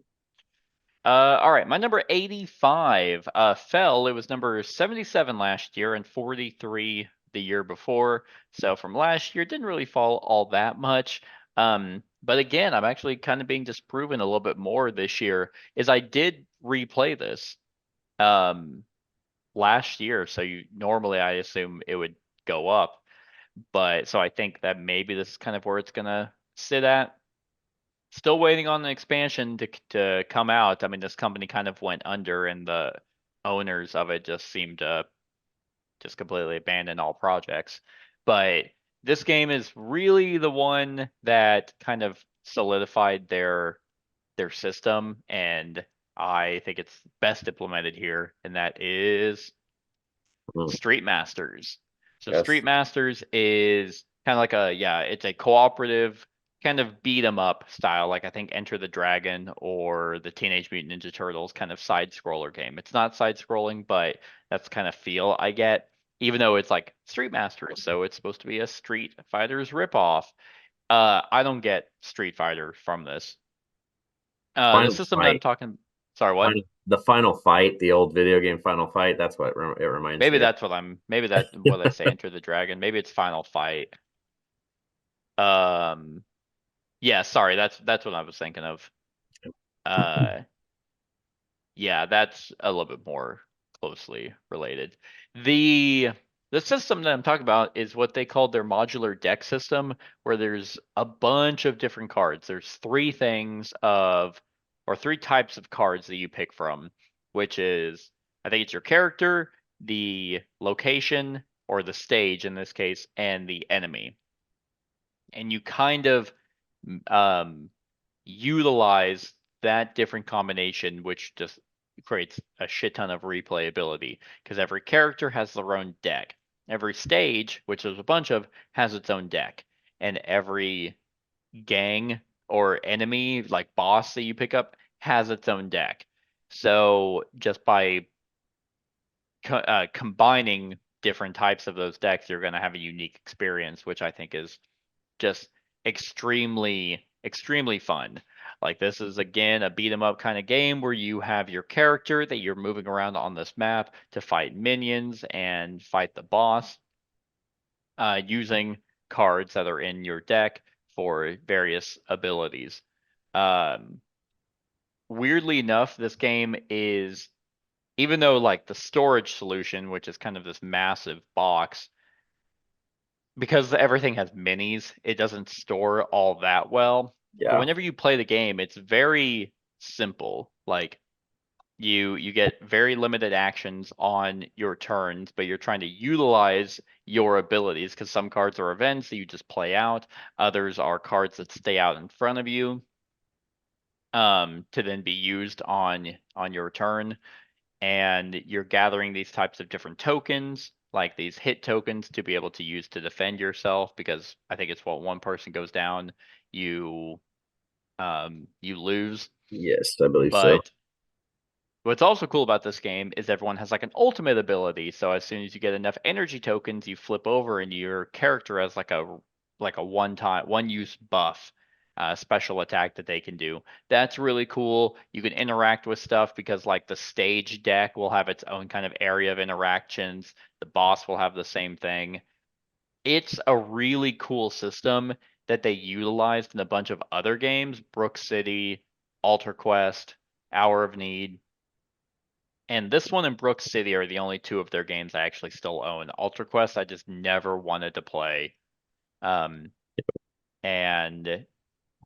Speaker 2: All right, my number 85 fell. It was number 77 last year and 43 the year before. So from last year, it didn't really fall all that much. But again, I'm actually kind of being disproven a little bit more this year, is I did replay this last year. So normally I assume it would go up, but so I think that maybe this is kind of where it's gonna sit at. Still waiting on the expansion to come out. I mean, this company kind of went under, and the owners of it just seemed to just completely abandon all projects. But this game is really the one that kind of solidified their system, and I think it's best implemented here, and that is
Speaker 3: Mm,
Speaker 2: Street Masters. So
Speaker 3: yes.
Speaker 2: Street Masters is kind of like it's a cooperative kind of beat 'em up style, like I think Enter the Dragon or the Teenage Mutant Ninja Turtles kind of side scroller game. It's not side scrolling, but that's kind of feel I get, even though it's like Street Masters, so it's supposed to be a Street Fighter's ripoff. I don't get Street Fighter from this. The
Speaker 3: Final
Speaker 2: system that I'm
Speaker 3: fight.
Speaker 2: talking, sorry, what?
Speaker 3: The final fight, the old video game Final Fight. That's what it reminds
Speaker 2: Maybe
Speaker 3: me of.
Speaker 2: that's maybe that what I say Enter the Dragon. Maybe it's Final Fight. Um, yeah, sorry, that's what I was thinking of. Uh, yeah, that's a little bit more closely related. The the system that I'm talking about is what they called their modular deck system, where there's a bunch of different cards. There's three types of cards that you pick from, which is I think it's your character, the location, or the stage in this case, and the enemy. And you kind of um, utilize that different combination, which just creates a shit ton of replayability because every character has their own deck. Every stage, which there's a bunch of, has its own deck, and every gang or enemy, like boss that you pick up, has its own deck. So just by combining different types of those decks, you're going to have a unique experience, which I think is just extremely fun. Like this is again a beat 'em up kind of game where you have your character that you're moving around on this map to fight minions and fight the boss, using cards that are in your deck for various abilities. Um, Weirdly enough, this game is, even though like the storage solution, which is kind of this massive box, because everything has minis, it doesn't store all that well. But
Speaker 3: Yeah.
Speaker 2: whenever you play the game, it's very simple. Like you get very limited actions on your turns, but you're trying to utilize your abilities because some cards are events that you just play out. Others are cards that stay out in front of you to then be used on your turn, and you're gathering these types of different tokens, like these hit tokens, to be able to use to defend yourself. Because I think it's what one person goes down, you you lose.
Speaker 3: Yes, I believe so.
Speaker 2: But what's also cool about this game is everyone has like an ultimate ability. So as soon as you get enough energy tokens, you flip over and your character has like a one use buff, special attack that they can do. That's really cool. You can interact with stuff because like the stage deck will have its own kind of area of interactions. The boss will have the same thing. It's a really cool system that they utilized in a bunch of other games, Brook City, Alter Quest, Hour of Need. And this one and Brook City are the only two of their games I actually still own. Ultra Quest I just never wanted to play. Um, and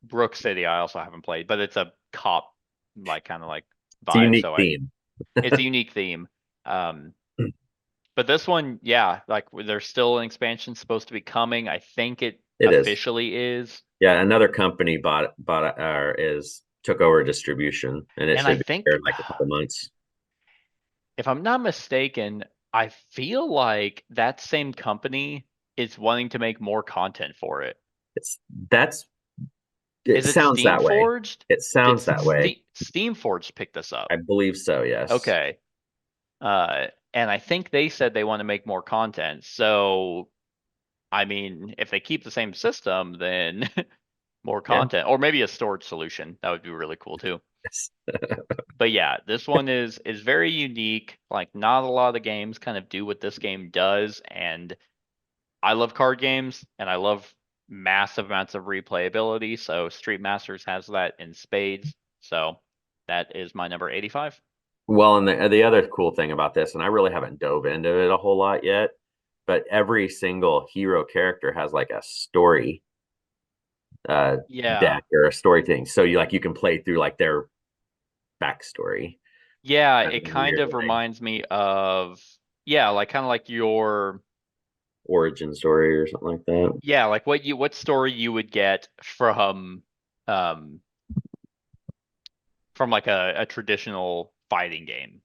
Speaker 2: Brook City I also haven't played, but it's a cop like kind of like
Speaker 3: It's a
Speaker 2: vibe.
Speaker 3: unique
Speaker 2: So
Speaker 3: theme.
Speaker 2: it's a unique theme. But this one, yeah, like there's still an expansion supposed to be coming. I think it
Speaker 3: It is.
Speaker 2: officially is.
Speaker 3: Yeah, another company bought it, or took over distribution, and it
Speaker 2: And I
Speaker 3: should be
Speaker 2: think,
Speaker 3: here in like a couple months.
Speaker 2: if I'm not mistaken, I feel like that same company is wanting to make more content for it.
Speaker 3: It's that's it
Speaker 2: Is it
Speaker 3: sounds
Speaker 2: Steam
Speaker 3: that way.
Speaker 2: Forged?
Speaker 3: It
Speaker 2: Did
Speaker 3: sounds that way.
Speaker 2: Steam Forged pick this up?
Speaker 3: I believe so, yes.
Speaker 2: Okay. And I think they said they want to make more content. So, I mean, if they keep the same system, then more
Speaker 3: Yeah.
Speaker 2: content, or maybe a storage solution. That would be really cool too.
Speaker 3: Yes.
Speaker 2: But yeah, this one is very unique. Like not a lot of games kind of do what this game does, and I love card games and I love massive amounts of replayability. So Street Masters has that in spades. So that is my number 85.
Speaker 3: Well, and the other cool thing about this, and I really haven't dove into it a whole lot yet, but every single hero character has like a story
Speaker 2: Yeah.
Speaker 3: deck or a story thing. So you can play through like their backstory.
Speaker 2: Yeah,
Speaker 3: Kind
Speaker 2: it
Speaker 3: of a
Speaker 2: kind
Speaker 3: weird
Speaker 2: of
Speaker 3: way.
Speaker 2: reminds me of, yeah, like kind of like your,
Speaker 3: Origin story or something like that.
Speaker 2: yeah, like what story you would get um from like a traditional fighting game.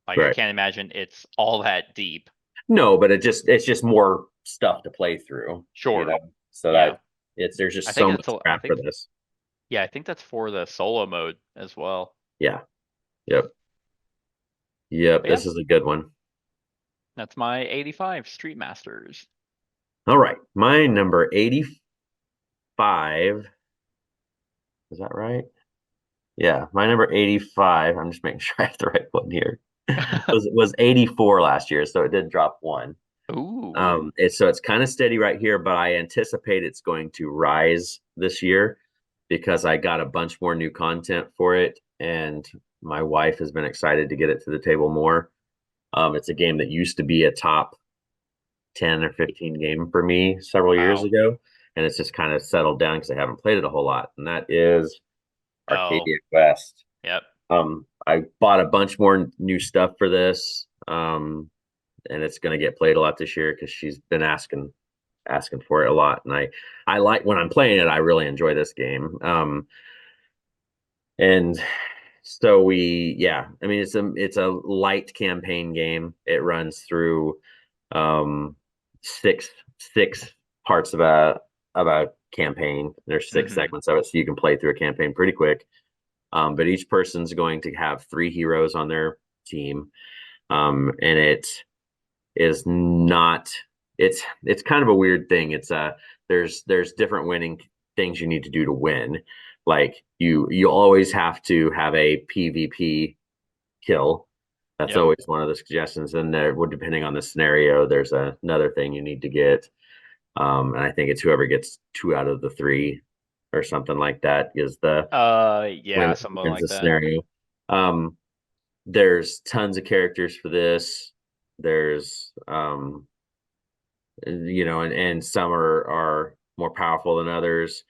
Speaker 2: Like I
Speaker 3: Right.
Speaker 2: can't imagine it's all that deep.
Speaker 3: No, but it's just more stuff to play through.
Speaker 2: Sure.
Speaker 3: So
Speaker 2: Yeah.
Speaker 3: there's just
Speaker 2: I
Speaker 3: so
Speaker 2: think
Speaker 3: much
Speaker 2: it's I
Speaker 3: crap for
Speaker 2: think
Speaker 3: this.
Speaker 2: yeah, I think that's for the solo mode as well.
Speaker 3: Yeah. Yep. Yep.
Speaker 2: But yeah,
Speaker 3: This is a good one.
Speaker 2: that's my 85 Street Masters.
Speaker 3: All right. My number 85. Is that right? Yeah, my number 85. I'm just making sure I have the right one here. Was 84 last year, so it did drop one.
Speaker 2: Ooh.
Speaker 3: It's kind of steady right here, but I anticipate it's going to rise this year because I got a bunch more new content for it, and my wife has been excited to get it to the table more. It's a game that used to be a top 10 or 15 game for me several years
Speaker 2: Wow.
Speaker 3: ago, and it's just kind of settled down because I haven't played it a whole lot, and that is
Speaker 2: Oh,
Speaker 3: Arcadia Quest.
Speaker 2: yep.
Speaker 3: I bought a bunch more new stuff for this, and it's going to get played a lot this year because she's been asking for it a lot, and I like when I'm playing it. I really enjoy this game, and so I mean, it's a light campaign game. It runs through six parts of a campaign. There's 6
Speaker 2: Mhm.
Speaker 3: segments of it, so you can play through a campaign pretty quick. But each person's going to have 3 heroes on their team, and it is not. It's kind of a weird thing. There's different winning things you need to do to win. Like you always have to have a PvP kill. That's
Speaker 2: Yep.
Speaker 3: always one of the suggestions. And there, depending on the scenario, there's another thing you need to get. And I think it's whoever gets 2 out of the 3 or something like that is the
Speaker 2: Yeah, something
Speaker 3: wins
Speaker 2: like
Speaker 3: the
Speaker 2: that.
Speaker 3: scenario. There's tons of characters for this. There's and some are more powerful than others.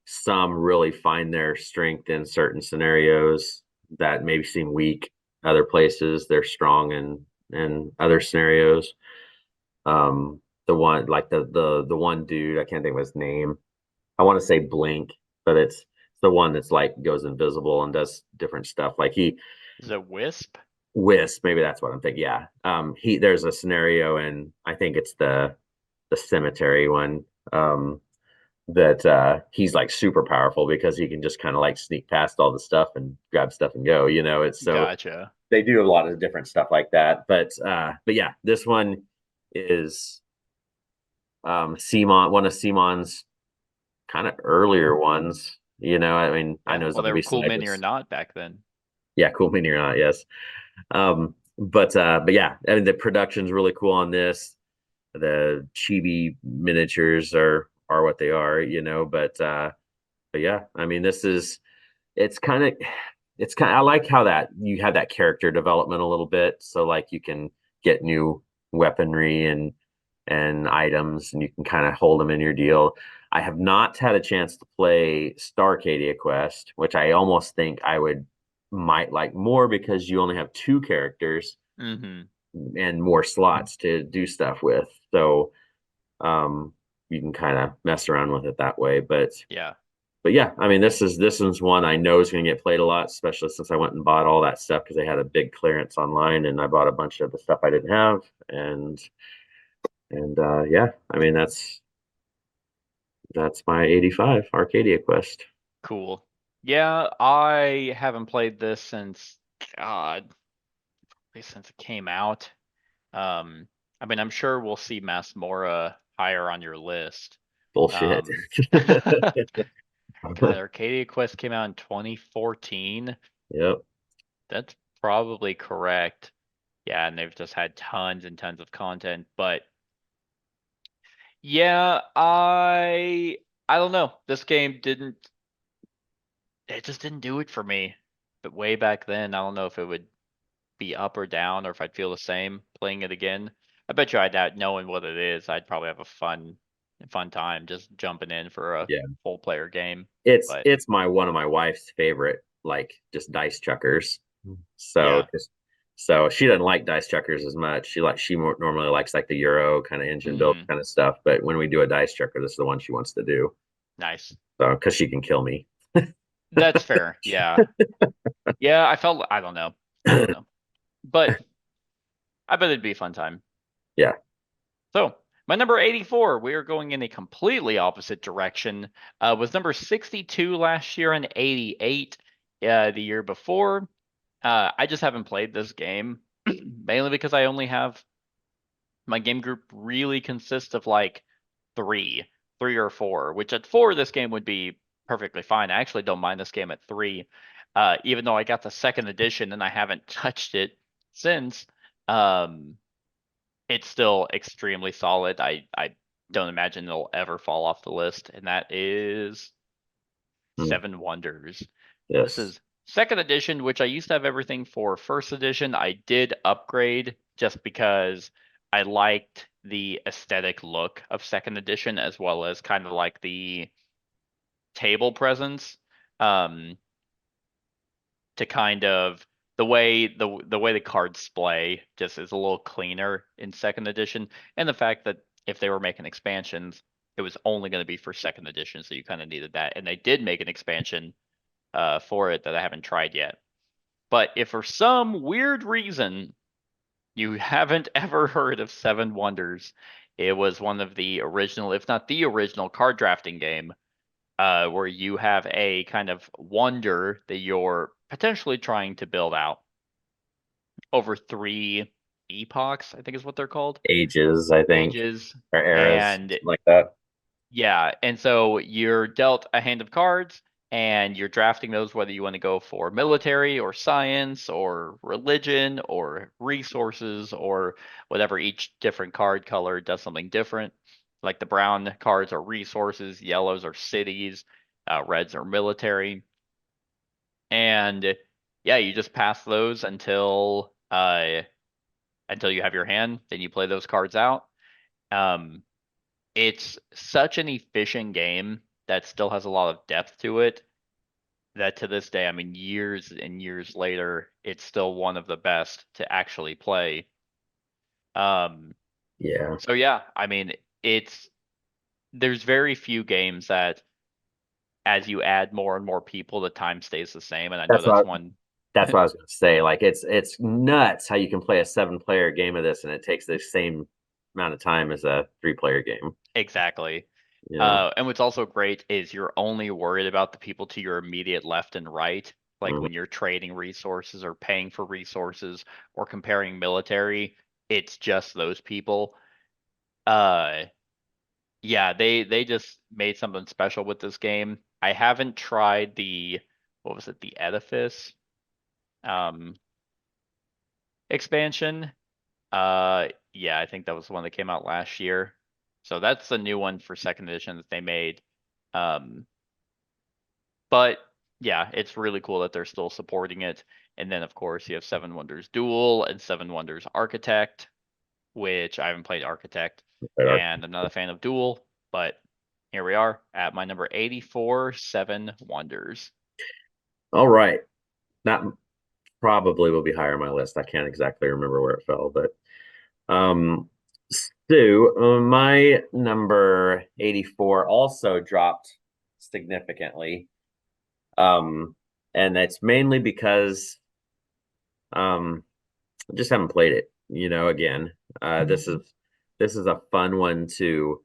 Speaker 3: Some really find their strength in certain scenarios that maybe seem weak. Other places they're strong in other scenarios. The one like the one dude, I can't think of his name. I want to say Blink, but it's the one that's like goes invisible and does different stuff. Like
Speaker 2: Is it Wisp?
Speaker 3: Wisp, maybe that's what I'm thinking. Yeah. There's a scenario, and I think it's the cemetery one, that he's like super powerful because he can just kind of like sneak past all the stuff and grab stuff and go. It's so
Speaker 2: Gotcha.
Speaker 3: they do a lot of different stuff like that. But yeah, this one is Simon, one of Simon's kind of earlier ones. I mean, I
Speaker 2: Yeah.
Speaker 3: know
Speaker 2: Well, they were
Speaker 3: Zombie
Speaker 2: cool
Speaker 3: Side
Speaker 2: mini or not back then.
Speaker 3: yeah, cool mini or not, yes. But yeah, I mean the production's really cool on this. The chibi miniatures are what they are, but yeah, I mean it's kind of I like how that you have that character development a little bit, so like you can get new weaponry and and items, and you can kind of hold them in your deal. I have not had a chance to play Starcadia Quest, which I almost think I might like more because you only have two characters
Speaker 2: Mm-hmm.
Speaker 3: and more slots to do stuff with. So you can kind of mess around with it that way.
Speaker 2: Yeah.
Speaker 3: But yeah, I mean, this one's one I know is going to get played a lot, especially since I went and bought all that stuff because they had a big clearance online, and I bought a bunch of the stuff I didn't have, and yeah, I mean that's my 85 Arcadia Quest.
Speaker 2: Cool. Yeah, I haven't played this since God, since it came out. I mean, I'm sure we'll see Masmora higher on your list.
Speaker 3: Bullshit.
Speaker 2: God, Arcadia Quest came out in 2014.
Speaker 3: Yep.
Speaker 2: That's probably correct. Yeah, and they've just had tons and tons of content, but yeah, I don't know. This game it just didn't do it for me. But way back then, I don't know if it would be up or down or if I'd feel the same playing it again. I bet you knowing what it is, I'd probably have a fun time just jumping in for a
Speaker 3: Yeah.
Speaker 2: full player game.
Speaker 3: It's
Speaker 2: But
Speaker 3: it's my one of my wife's favorite, like, just dice chuckers. So
Speaker 2: yeah.
Speaker 3: so she doesn't like dice chuckers as much. She more normally likes like the Euro kind of engine build
Speaker 2: Mhm.
Speaker 3: kind of stuff. But when we do a dice chucker, this is the one she wants to do.
Speaker 2: Nice.
Speaker 3: So because she can kill me.
Speaker 2: That's fair. Yeah. Yeah, I don't know. I don't know. But I bet it'd be a fun time.
Speaker 3: Yeah.
Speaker 2: So my number 84, we are going in a completely opposite direction. Was number 62 last year and 88 the year before. I just haven't played this game mainly because I only have my game group really consists of like three, three or four, which at four this game would be perfectly fine. I actually don't mind this game at three, even though I got the second edition and I haven't touched it since. Um, it's still extremely solid. I don't imagine it'll ever fall off the list, and that is
Speaker 3: Mm,
Speaker 2: Seven Wonders. This
Speaker 3: yes.
Speaker 2: is second edition, which I used to have everything for first edition. I did upgrade just because I liked the aesthetic look of second edition as well as kind of like the table presence. Um, to kind of the way the cards play just is a little cleaner in second edition, and the fact that if they were making expansions, it was only going to be for second edition, so you kind of needed that. And they did make an expansion for it that I haven't tried yet. But if for some weird reason you haven't ever heard of Seven Wonders, it was one of the original, if not the original, card drafting game where you have a kind of wonder that you're potentially trying to build out over three epochs, I think is what they're called,
Speaker 3: Ages, I think,
Speaker 2: ages.
Speaker 3: or eras,
Speaker 2: And
Speaker 3: something like that.
Speaker 2: yeah, and so you're dealt a hand of cards and you're drafting those whether you want to go for military or science or religion or resources or whatever. Each different card color does something different. Like the brown cards are resources, yellows are cities, reds are military. And yeah, you just pass those until you have your hand, then you play those cards out. Um, it's such an efficient game that still has a lot of depth to it that to this day, I mean, years and years later, it's still one of the best to actually play. Um,
Speaker 3: Yeah.
Speaker 2: so yeah, I mean, there's very few games that as you add more and more people, the time stays the same. And I know
Speaker 3: That's
Speaker 2: that's
Speaker 3: what
Speaker 2: one.
Speaker 3: that's what I was gonna say. Like it's nuts how you can play a 7-player game of this and it takes the same amount of time as a 3-player game.
Speaker 2: Exactly.
Speaker 3: You know.
Speaker 2: And what's also great is you're only worried about the people to your immediate left and right. Like
Speaker 3: Mhm.
Speaker 2: when you're trading resources or paying for resources or comparing military, it's just those people. Uh, yeah, they just made something special with this game. I haven't tried what was it, the Edifice um expansion. Yeah, I think that was the one that came out last year. So that's the new one for second edition that they made. Um, but yeah, it's really cool that they're still supporting it. And then of course you have Seven Wonders Duel and Seven Wonders Architect, which I haven't played Architect.
Speaker 3: Radar.
Speaker 2: and I'm not a fan of Duel, but here we are at my number 84, Seven Wonders.
Speaker 3: All right. That probably will be higher on my list. I can't exactly remember where it fell, but my number 84 also dropped significantly. And it's mainly because I just haven't played it, again. This is a fun one to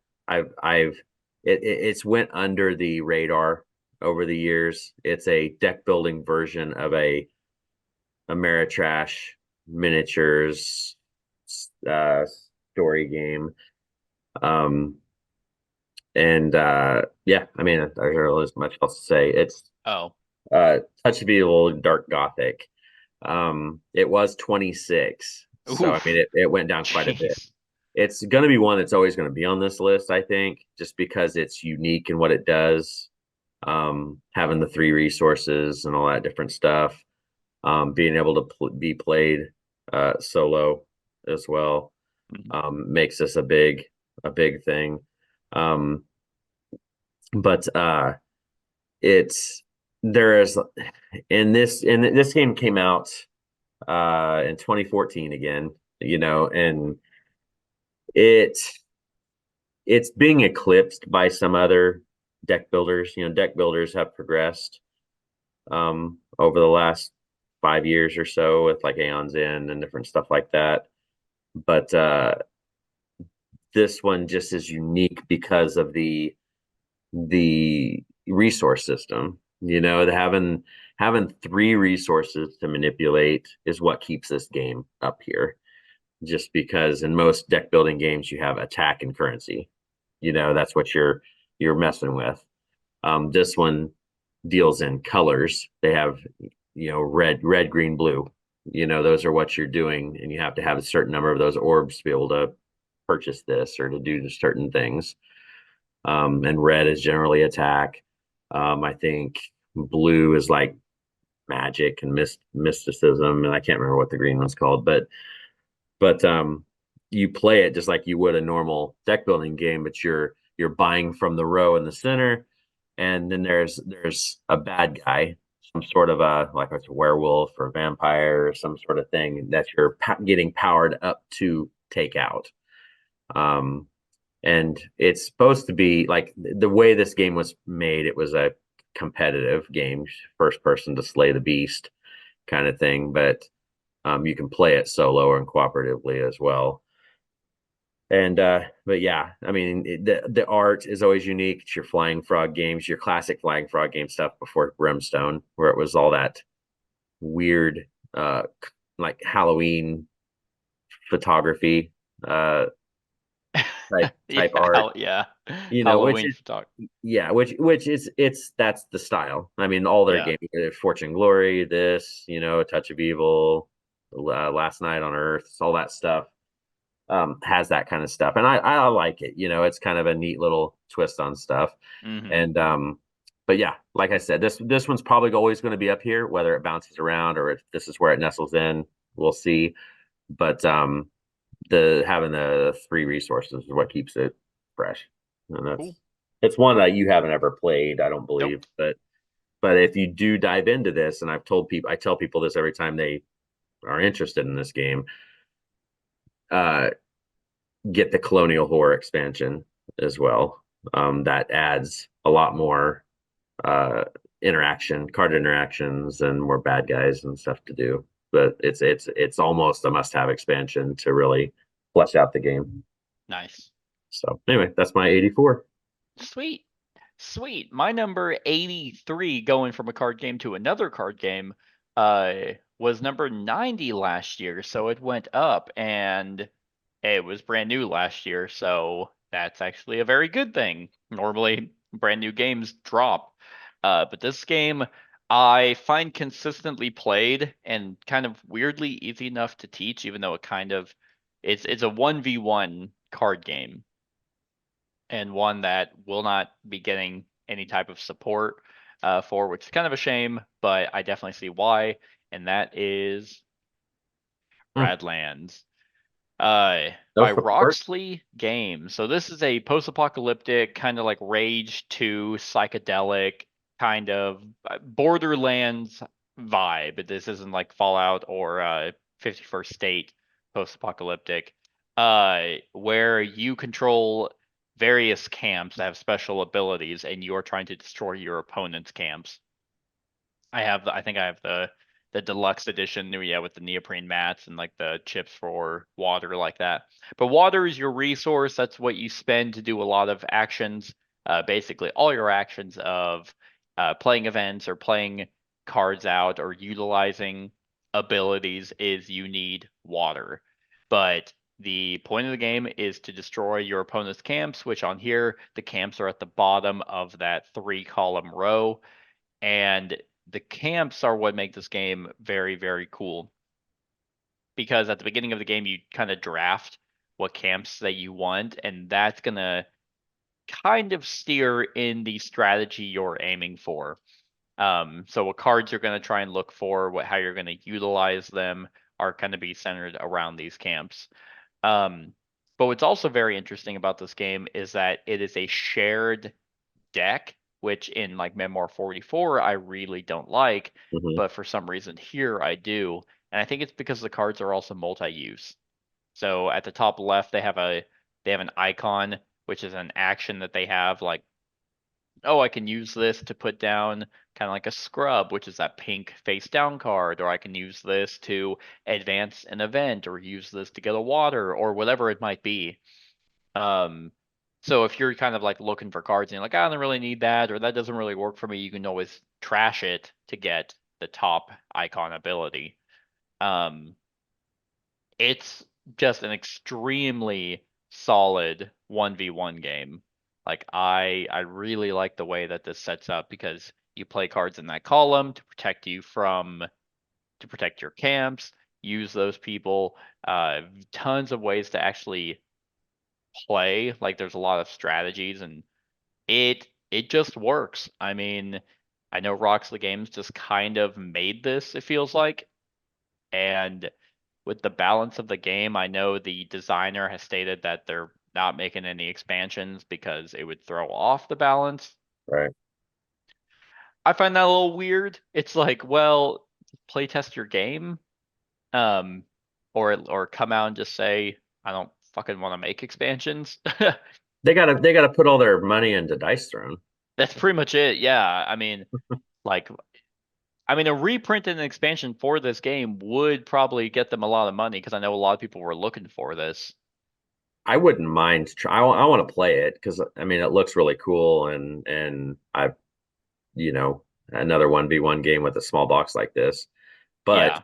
Speaker 3: it's went under the radar over the years. It's a deck building version of a Ameritrash miniatures story game. Yeah, I mean, there's really as much else to say. It's Touch of Evil Dark Gothic. It was 26, so I
Speaker 2: Oof.
Speaker 3: mean it went down quite a bit.
Speaker 2: Jeez.
Speaker 3: It's going to be one that's always going to be on this list, I think, just because it's unique in what it does. Having the 3 resources and all that different stuff, being able to be played solo as well, makes this a big thing. But this game came out in 2014 again, and it's being eclipsed by some other deck builders. Deck builders have progressed over the last 5 years or so with like Aeon's End and different stuff like that. But this one just is unique because of the resource system. Having 3 resources to manipulate is what keeps this game up here. Just because in most deck building games you have attack and currency. That's what you're messing with. This one deals in colors. They have red, green, blue. Those are what you're doing, and you have to have a certain number of those orbs to be able to purchase this or to do certain things. And red is generally attack. I think blue is like magic and mysticism, and I can't remember what the green one's called, but you play it just like you would a normal deck building game, but you're buying from the row in the center, and then there's a bad guy, some sort of like a werewolf or a vampire or some sort of thing that you're getting powered up to take out. And it's supposed to be like the way this game was made. It was a competitive game, first person to slay the beast kind of thing, but you can play it solo and cooperatively as well. And but yeah, I mean the art is always unique. It's your Flying Frog games, your classic Flying Frog game stuff before Brimstone, where it was all that weird like Halloween photography type art.
Speaker 2: Yeah.
Speaker 3: Halloween which is that's the style. I mean, all their games, Fortune Glory, this, Touch of Evil, Last Night on Earth, all that stuff has that kind of stuff, and I like it. It's kind of a neat little twist on stuff. And but yeah, like I said, this one's probably always going to be up here, whether it bounces around or if this is where it nestles in, we'll see. But having the 3 resources is what keeps it fresh, and it's one that you haven't ever played, I don't believe. Nope. But if you do dive into this, and I tell people this every time they are interested in this game, get the Colonial Horror expansion as well. That adds a lot more card interactions, and more bad guys and stuff to do. But it's almost a must-have expansion to really flesh out the game.
Speaker 2: Nice.
Speaker 3: So anyway, that's my 84.
Speaker 2: Sweet. My number 83, going from a card game to another card game, was number 90 last year. So it went up, and it was brand new last year. So that's actually a very good thing. Normally, brand new games drop. But this game I find consistently played and kind of weirdly easy enough to teach, even though it's a 1v1 card game, and one that will not be getting any type of support for, which is kind of a shame, but I definitely see why, and that is Radlands.
Speaker 3: No,
Speaker 2: By
Speaker 3: first,
Speaker 2: Roxley Games. So this is a post-apocalyptic kind of like Rage 2 psychedelic kind of Borderlands vibe. This isn't like Fallout or 51st State post-apocalyptic. Where you control various camps that have special abilities and you're trying to destroy your opponent's camps. I think I have the deluxe edition, yeah, with the neoprene mats and like the chips for water like that. But water is your resource. That's what you spend to do a lot of actions. Basically, all your actions of playing events or playing cards out or utilizing abilities is you need water. But the point of the game is to destroy your opponent's camps, which on here, the camps are at the bottom of that 3-column row. And the camps are what make this game very, very cool. Because at the beginning of the game, you kind of draft what camps that you want, and that's going to kind of steer in the strategy you're aiming for. So what cards you're going to try and look for, how you're going to utilize them are going to be centered around these camps. But what's also very interesting about this game is that it is a shared deck, which in like Memoir 44 I really don't like,
Speaker 3: mhm.
Speaker 2: but for some reason here I do. And I think it's because the cards are also multi-use. So at the top left they have an icon, which is an action that they have, like, oh, I can use this to put down kind of like a scrub, which is that pink face down card, or I can use this to advance an event, or use this to get a water, or whatever it might be. So if you're kind of like looking for cards and you're like, I don't really need that, or that doesn't really work for me, you can always trash it to get the top icon ability. It's just an extremely solid 1v1 game. Like I really like the way that this sets up, because you play cards in that column to protect your camps, use those people, tons of ways to actually play. Like there's a lot of strategies, and it just works. I mean, I know Roxley Games just kind of made this, it feels like. And with the balance of the game, I know the designer has stated that they're not making any expansions because it would throw off the balance.
Speaker 3: Right.
Speaker 2: I find that a little weird. It's like, well, play test your game, um, or come out and just say, I don't fucking want to make expansions.
Speaker 3: They gotta put all their money into Dice Throne.
Speaker 2: That's pretty much it. Yeah. Like, a reprint and an expansion for this game would probably get them a lot of money, because I know a lot of people were looking for this.
Speaker 3: I wouldn't mind. I want to play it because I mean it looks really cool, and I, you know, another 1v1 game with a small box like this. But
Speaker 2: Yeah,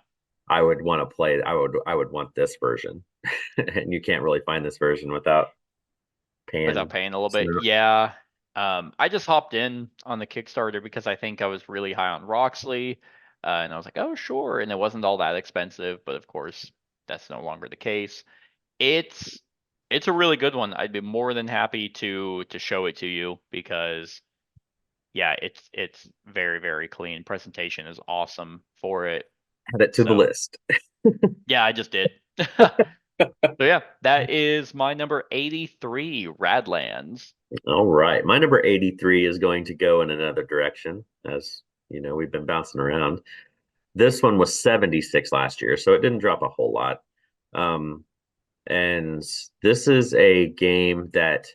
Speaker 3: I would want to play. I would want this version, and you can't really find this version without
Speaker 2: without
Speaker 3: paying.
Speaker 2: paying a little bit.
Speaker 3: some-
Speaker 2: Yeah. I just hopped in on the Kickstarter because I think I was really high on Roxley, and I was like, oh sure, and it wasn't all that expensive, but of course that's no longer the case. It's it's a really good one. I'd be more than happy to show it to you, because yeah, it's very, very clean. Presentation is awesome for it.
Speaker 3: Add it to the
Speaker 2: So
Speaker 3: list.
Speaker 2: yeah, I just did. So yeah, that is my number 83, Radlands.
Speaker 3: All right, my number 83 is going to go in another direction, as you know we've been bouncing around. This one was 76 last year, so it didn't drop a whole lot. And this is a game that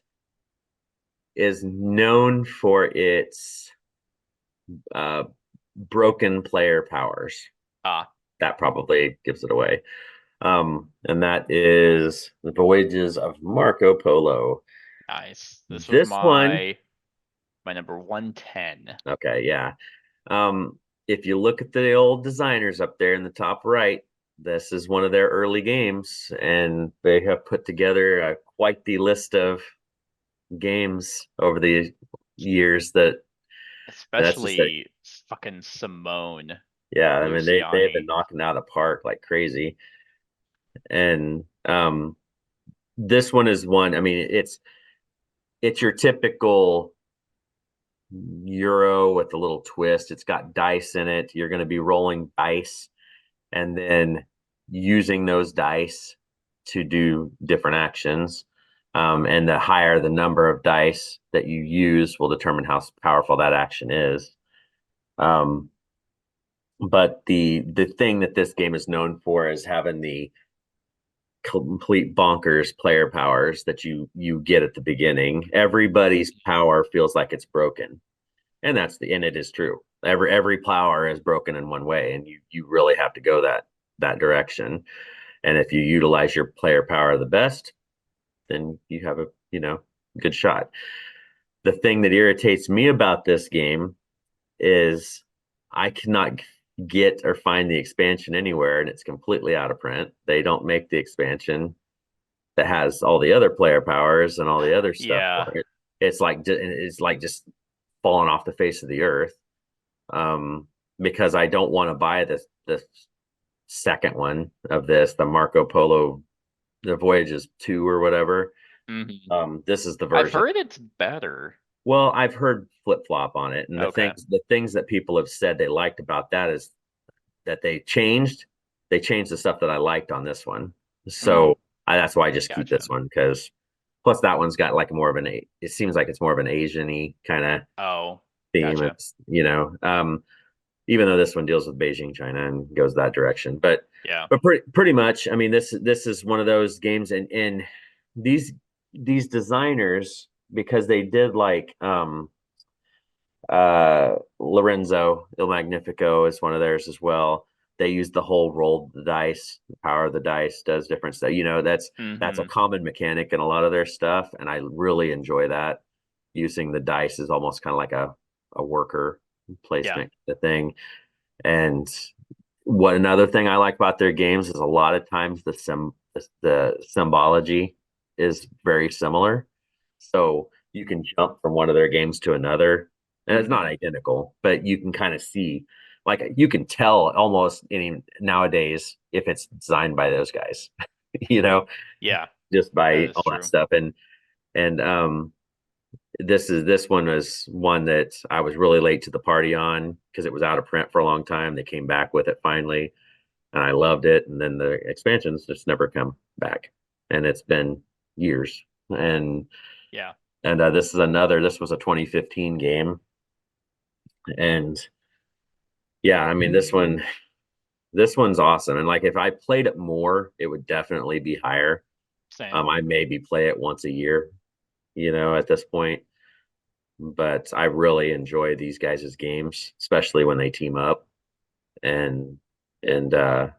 Speaker 3: is known for its broken player powers. That probably gives it away. And that is The Voyages of Marco Polo.
Speaker 2: Nice. This was
Speaker 3: This one,
Speaker 2: my number 110.
Speaker 3: okay, yeah. If you look at the old designers up there in the top right, this is one of their early games, and they have put together quite the list of games over the years that's just
Speaker 2: Especially fucking Simone
Speaker 3: yeah, I mean they've been
Speaker 2: Luciani.
Speaker 3: knocking it out of the park like crazy. And this one is one, I mean it's your typical Euro with a little twist. It's got dice in it. You're going to be rolling dice and then using those dice to do different actions. And the higher the number of dice that you use will determine how powerful that action is. But the thing that this game is known for is having the complete bonkers player powers that you get at the beginning. Everybody's power feels like it's broken, and it is true. Every power is broken in one way, and you really have to go that direction. And if you utilize your player power the best, then you have a good shot. The thing that irritates me about this game is I cannot get or find the expansion anywhere, and it's completely out of print. They don't make the expansion that has all the other player powers and all the other stuff
Speaker 2: Yeah.
Speaker 3: for it. It's like just falling off the face of the earth. Because I don't want to buy the second one of this, the Marco Polo, the Voyages 2 or whatever. This is the version.
Speaker 2: I've heard it's better.
Speaker 3: Well, I've heard flip-flop on it, and
Speaker 2: Okay.
Speaker 3: the things that people have said they liked about that is that they changed the stuff that I liked on this one. So that's why I just keep this
Speaker 2: Gotcha.
Speaker 3: one, because plus that one's got like more of it seems like it's more of an Asian-y kind of
Speaker 2: Oh,
Speaker 3: theme.
Speaker 2: gotcha.
Speaker 3: It's even though this one deals with Beijing, China, and goes that direction. But
Speaker 2: Yeah.
Speaker 3: pretty much, I mean, this is one of those games, and these designers, because they did like Lorenzo Il Magnifico is one of theirs as well. They use the whole rolled dice, the power of the dice does different stuff. That's a common mechanic in a lot of their stuff, and I really enjoy that. Using the dice is almost kind of like a worker placement thing. And what another thing I like about their games is a lot of times the symbology is very similar. So you can jump from one of their games to another, and it's not identical, but you can kind of see, like you can tell almost nowadays if it's designed by those guys,
Speaker 2: Yeah.
Speaker 3: just by all
Speaker 2: true.
Speaker 3: that stuff. And this one was one that I was really late to the party on because it was out of print for a long time. They came back with it finally, and I loved it. And then the expansions just never come back, and it's been years. And this was a 2015 game, and I mean this one's awesome. And like if I played it more, it would definitely be higher.
Speaker 2: Same.
Speaker 3: I maybe play it once a year, at this point. But I really enjoy these guys' games, especially when they team up. And so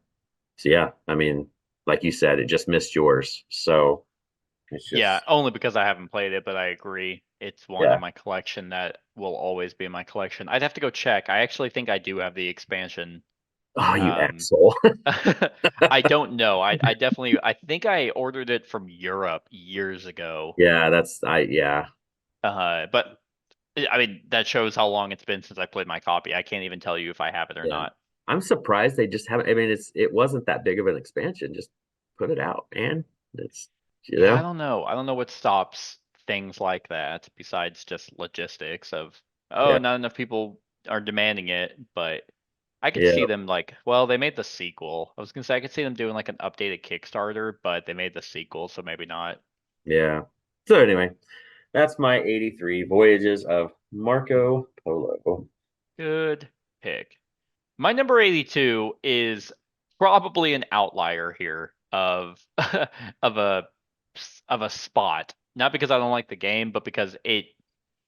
Speaker 3: yeah, I mean, like you said, it just missed yours. So it's just
Speaker 2: only because I haven't played it, but I agree. It's one in my collection that will always be in my collection. I'd have to go check. I actually think I do have the expansion.
Speaker 3: Oh, you asshole.
Speaker 2: I don't know. I think I ordered it from Europe years ago.
Speaker 3: Yeah,
Speaker 2: But I mean, that shows how long it's been since I played my copy. I can't even tell you if I have it or not.
Speaker 3: I'm surprised they just haven't. I mean, it wasn't that big of an expansion. Just put it out, man. It's
Speaker 2: I don't know. I don't know what stops things like that besides just logistics of not enough people are demanding it, but I could see them they made the sequel. I was gonna say I could see them doing like an updated Kickstarter, but they made the sequel, so maybe not.
Speaker 3: Yeah. So anyway, that's my 83 Voyages of Marco Polo.
Speaker 2: Good pick. My number 82 is probably an outlier here of of a spot. Not because I don't like the game, but because it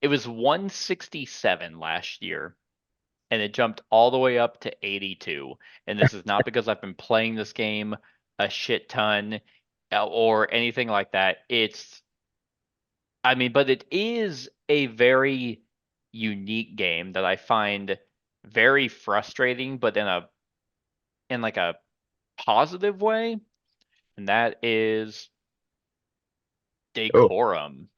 Speaker 2: was 167 last year, and it jumped all the way up to 82. And this is not because I've been playing this game a shit ton or anything like that. But it is a very unique game that I find very frustrating, but in like a positive way, and that is Decorum.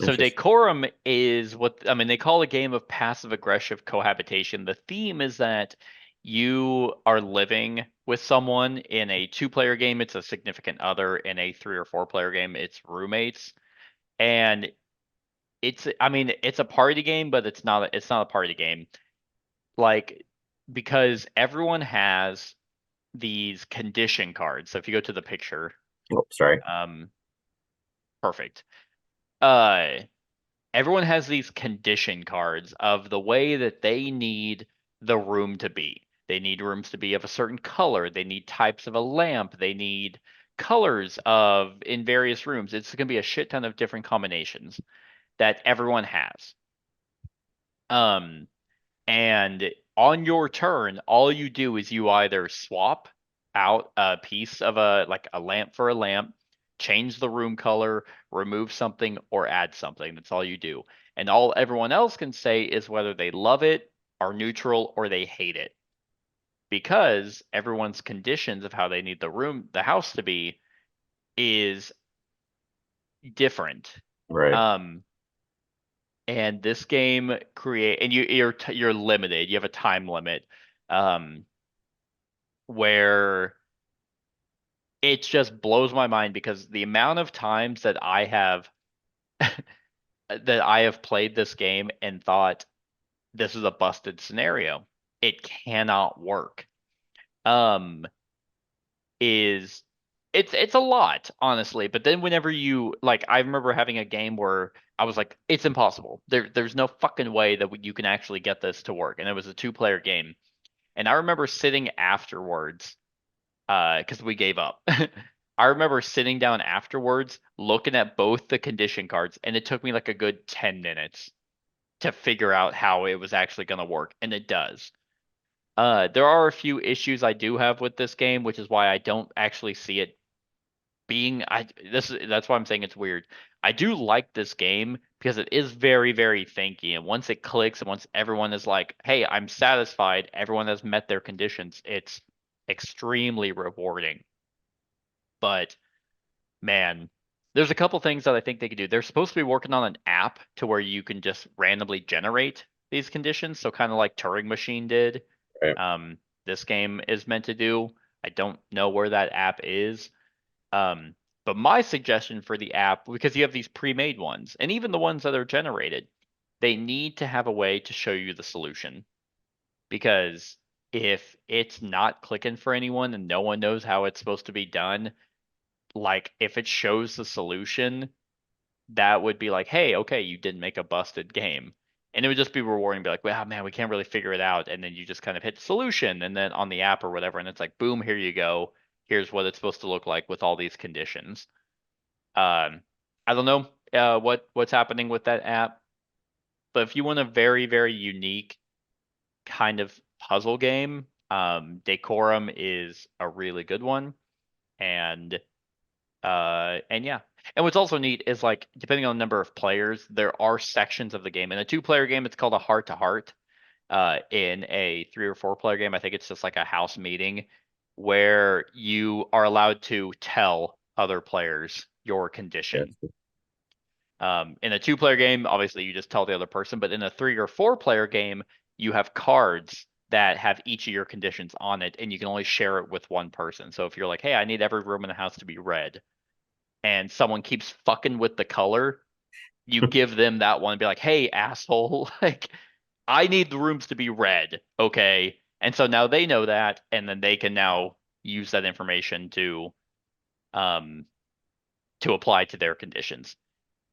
Speaker 2: So Decorum is they call a game of passive aggressive cohabitation. The theme is that you are living with someone. In a 2-player game, it's a significant other. In a 3 or 4-player game, it's roommates. And it's a party game, but it's not a party game. Like, because everyone has these condition cards. So if you go to the picture,
Speaker 3: Oh, sorry.
Speaker 2: Perfect. Everyone has these condition cards of the way that they need the room to be. They need rooms to be of a certain color. They need types of a lamp. They need colors of in various rooms. It's going to be a shit ton of different combinations that everyone has. And on your turn, all you do is you either swap out a piece of a lamp for a lamp, change the room color, remove something, or add something. That's all you do. And all everyone else can say is whether they love it, are neutral, or they hate it. Because everyone's conditions of how they need the house to be is different.
Speaker 3: Right.
Speaker 2: And this game you're limited. You have a time limit, where it just blows my mind because the amount of times that I have played this game and thought this is a busted scenario. It cannot work. Is it's a lot, honestly. But then whenever you like, I remember having a game where I was like, it's impossible. There's no fucking way that you can actually get this to work. And it was a 2-player game. And I remember sitting afterwards, because we gave up. I remember sitting down afterwards, looking at both the condition cards, and it took me like a good 10 minutes to figure out how it was actually going to work, and it does. There are a few issues I do have with this game, which is why I don't actually see it being that's why I'm saying it's weird. I do like this game because it is very, very thanky, and once it clicks and once everyone is like, hey, I'm satisfied, everyone has met their conditions, it's extremely rewarding. But man, there's a couple things that I think they could do. They're supposed to be working on an app to where you can just randomly generate these conditions, so kind of like Turing Machine did.
Speaker 3: Right.
Speaker 2: This game is meant to do. I don't know where that app is. But my suggestion for the app, because you have these pre-made ones, and even the ones that are generated, they need to have a way to show you the solution. Because if it's not clicking for anyone and no one knows how it's supposed to be done, like if it shows the solution, that would be like, hey, okay, you didn't make a busted game. And it would just be rewarding, be like, well, man, we can't really figure it out. And then you just kind of hit solution and then on the app or whatever, and it's like, boom, here you go. Here's what it's supposed to look like with all these conditions. I don't know what's happening with that app, but if you want a very, very unique kind of puzzle game, Decorum is a really good one. And yeah. And what's also neat is like depending on the number of players, there are sections of the game. In a 2-player game, it's called a heart to heart. In a 3 or 4-player game, I think it's just like a house meeting where you are allowed to tell other players your condition.
Speaker 3: Yes.
Speaker 2: In a 2-player game, obviously you just tell the other person, but in a 3 or 4-player game, you have cards that have each of your conditions on it, and you can only share it with one person. So if you're like, hey, I need every room in the house to be red, and someone keeps fucking with the color, you give them that one and be like, hey, asshole, like, I need the rooms to be red, okay? And so now they know that, and then they can now use that information to apply to their conditions.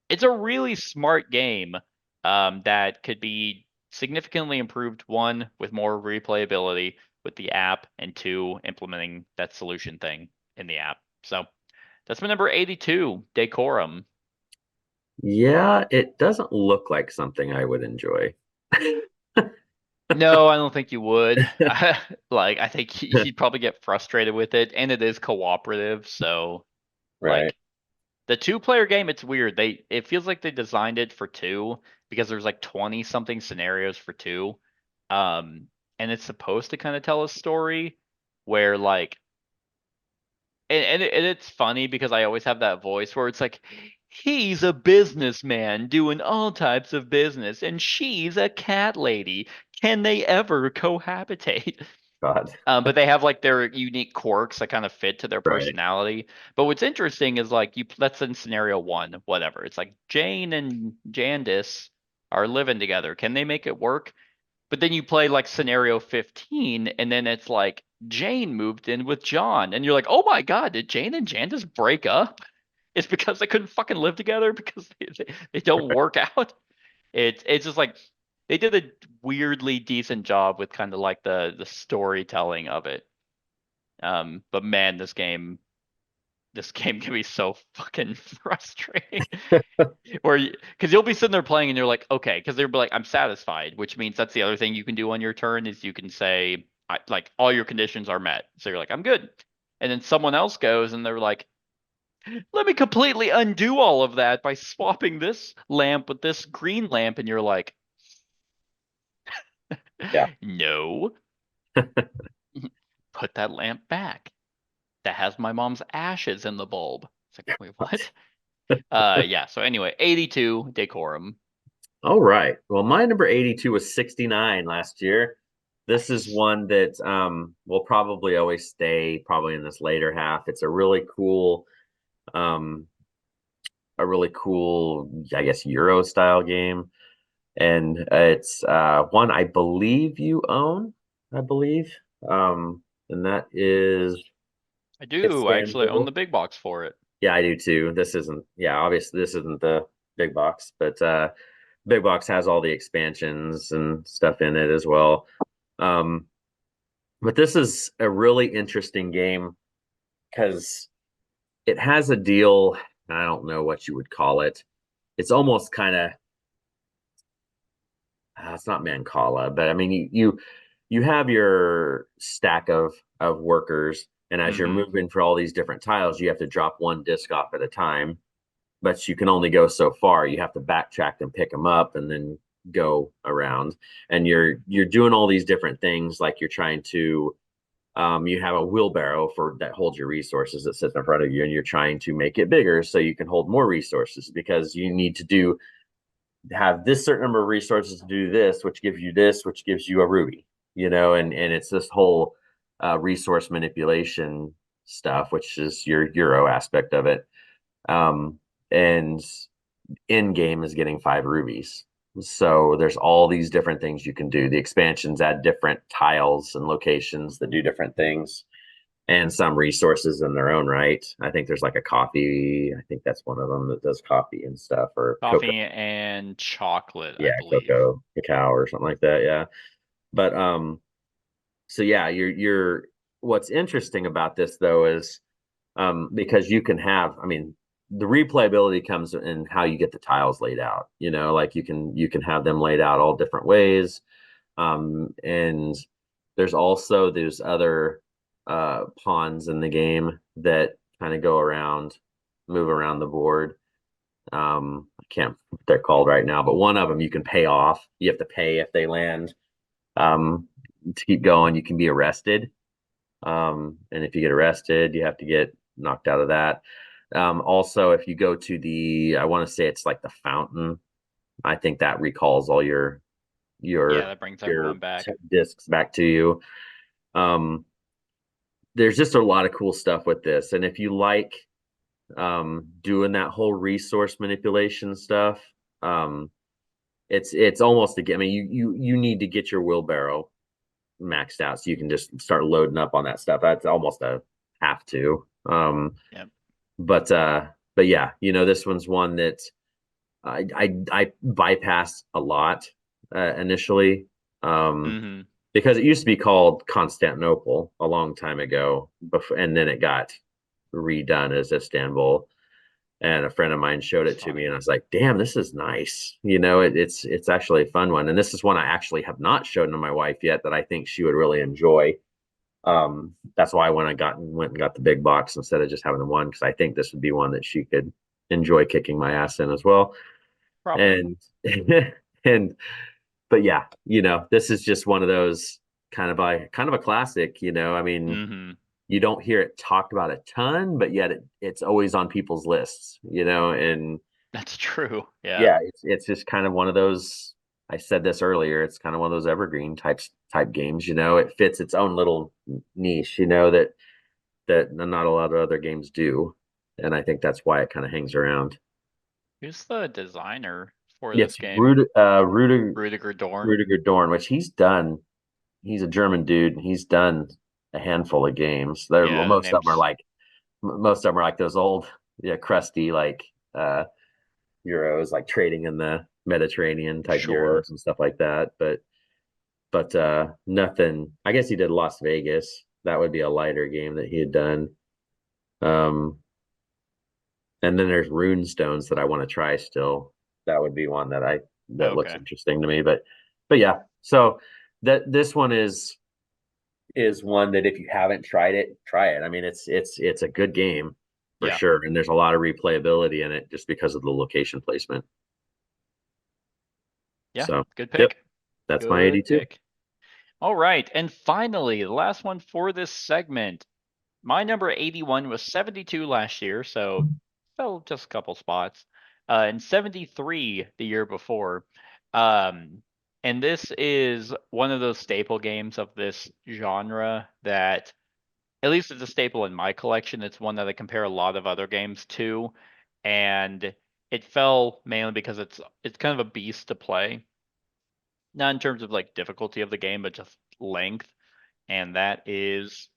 Speaker 2: It's a really smart game that could be significantly improved, one, with more replayability with the app, and two, implementing that solution thing in the app. So that's my number 82, Decorum.
Speaker 3: Yeah, it doesn't look like something I would enjoy.
Speaker 2: No, I don't think you would. Like, I think you'd probably get frustrated with it, and it is cooperative, so
Speaker 3: Right.
Speaker 2: like the 2-player game, it's weird. It feels like they designed it for 2 because there's like 20 something scenarios for 2. And it's supposed to kind of tell a story where like and it's funny because I always have that voice where it's like he's a businessman doing all types of business and she's a cat lady. Can they ever cohabitate?
Speaker 3: God.
Speaker 2: But they have like their unique quirks that kind of fit to their
Speaker 3: Right.
Speaker 2: personality. But what's interesting is like that's in scenario 1, whatever. It's like Jane and Jandis are living together. Can they make it work? But then you play like scenario 15, and then it's like Jane moved in with John, and you're like, oh my God, did Jane and Jan just break up? It's because they couldn't fucking live together because they don't work out. It's just like they did a weirdly decent job with kind of like the storytelling of it. But man, this game can be so fucking frustrating. Because you'll be sitting there playing and you're like, okay, because they'll be like, I'm satisfied, which means that's the other thing you can do on your turn is you can say, like, all your conditions are met. So you're like, I'm good. And then someone else goes and they're like, let me completely undo all of that by swapping this lamp with this green lamp. And you're like,
Speaker 3: Yeah.
Speaker 2: no, put that lamp back. That has my mom's ashes in the bulb. It's like, wait, what? Yeah. So anyway, 82 Decorum.
Speaker 3: All right. Well, my number 82 was 69 last year. This is one that will probably always stay probably in this later half. It's um, a really cool, I guess, Euro style game. And it's one I believe you own, I believe. And that is
Speaker 2: I do. I actually own
Speaker 3: Istanbul.
Speaker 2: the big box for it.
Speaker 3: Yeah, I do too. This isn't, yeah, obviously this isn't the big box, but big box has all the expansions and stuff in it as well. Um, but this is a really interesting game because it has a deal. I don't know what you would call it. It's almost kind of it's not Mancala, but I mean you have your stack of workers, and as you're
Speaker 2: Mm-hmm.
Speaker 3: moving for all these different tiles, you have to drop one disc off at a time, but you can only go so far. You have to backtrack and pick them up, and then go around. And you're doing all these different things, like you're trying to you have a wheelbarrow for that holds your resources that sits in front of you, and you're trying to make it bigger so you can hold more resources because you need to have this certain number of resources to do this, which gives you this, which gives you a ruby, and it's this whole resource manipulation stuff, which is your Euro aspect of it. And in game is getting 5 rubies. So there's all these different things you can do. The expansions add different tiles and locations that do different things, and some resources in their own right. I think there's like a coffee. I think that's one of them that does coffee and stuff, or
Speaker 2: Coffee
Speaker 3: cocoa.
Speaker 2: and chocolate, I
Speaker 3: Yeah,
Speaker 2: believe.
Speaker 3: cocoa, cacao, or something like that. Yeah, but so yeah, you're. What's interesting about this though is because you can have. I mean, the replayability comes in how you get the tiles laid out. Like you can have them laid out all different ways, and there's also those other pawns in the game that kind of go around, move around the board. I can't what they're called right now, but one of them you can pay off. You have to pay if they land. To keep going, you can be arrested. And if you get arrested, you have to get knocked out of that. Also, if you go to I want to say it's like the fountain. I think that recalls all your
Speaker 2: Yeah,
Speaker 3: your
Speaker 2: that brings everyone back.
Speaker 3: discs back to you. There's just a lot of cool stuff with this, and if you like doing that whole resource manipulation stuff, it's almost I mean, you need to get your wheelbarrow maxed out so you can just start loading up on that stuff. That's almost a have to.
Speaker 2: Yep.
Speaker 3: But yeah, this one's one that I bypassed a lot initially.
Speaker 2: Mm-hmm.
Speaker 3: Because it used to be called Constantinople a long time ago, and then it got redone as Istanbul. And a friend of mine showed it to me, and I was like, "Damn, this is nice." It's actually a fun one, and this is one I actually have not shown to my wife yet that I think she would really enjoy. That's why when I went and got the big box instead of just having the one, because I think this would be one that she could enjoy kicking my ass in as well.
Speaker 2: Probably.
Speaker 3: And and but yeah, this is just one of those kind of a classic. I mean,
Speaker 2: Mm-hmm.
Speaker 3: you don't hear it talked about a ton, but yet it's always on people's lists. And
Speaker 2: That's true. Yeah.
Speaker 3: yeah, it's just kind of one of those. I said this earlier. It's kind of one of those evergreen type games. It fits its own little niche. That not a lot of other games do, and I think that's why it kind of hangs around.
Speaker 2: Who's the designer for
Speaker 3: Yes,
Speaker 2: this game? Rudiger Dorn.
Speaker 3: Rudiger Dorn, which he's done. He's a German dude. He's done a handful of games.
Speaker 2: Yeah, the name's
Speaker 3: Most of them are like those old, yeah, crusty like Euros, like trading in the Mediterranean type
Speaker 2: sure.
Speaker 3: Euros and stuff like that. But nothing. I guess he did Las Vegas. That would be a lighter game that he had done. Um, and then there's Rune Stones that I want to try still. That would be one that looks
Speaker 2: Okay.
Speaker 3: interesting to me. But yeah, so that this one is one that if you haven't tried it, try it. I mean, it's a good game for
Speaker 2: Yeah.
Speaker 3: sure, and there's a lot of replayability in it just because of the location placement.
Speaker 2: Yeah.
Speaker 3: So,
Speaker 2: Good
Speaker 3: yep,
Speaker 2: pick.
Speaker 3: that's my
Speaker 2: Good
Speaker 3: 82.
Speaker 2: pick. All right. And finally, the last one for this segment. My number 81 was 72 last year, so fell just a couple spots. And 73 the year before. And this is one of those staple games of this genre that, at least it's a staple in my collection. It's one that I compare a lot of other games to. And it fell mainly because it's kind of a beast to play. Not in terms of like difficulty of the game, but just length. And that is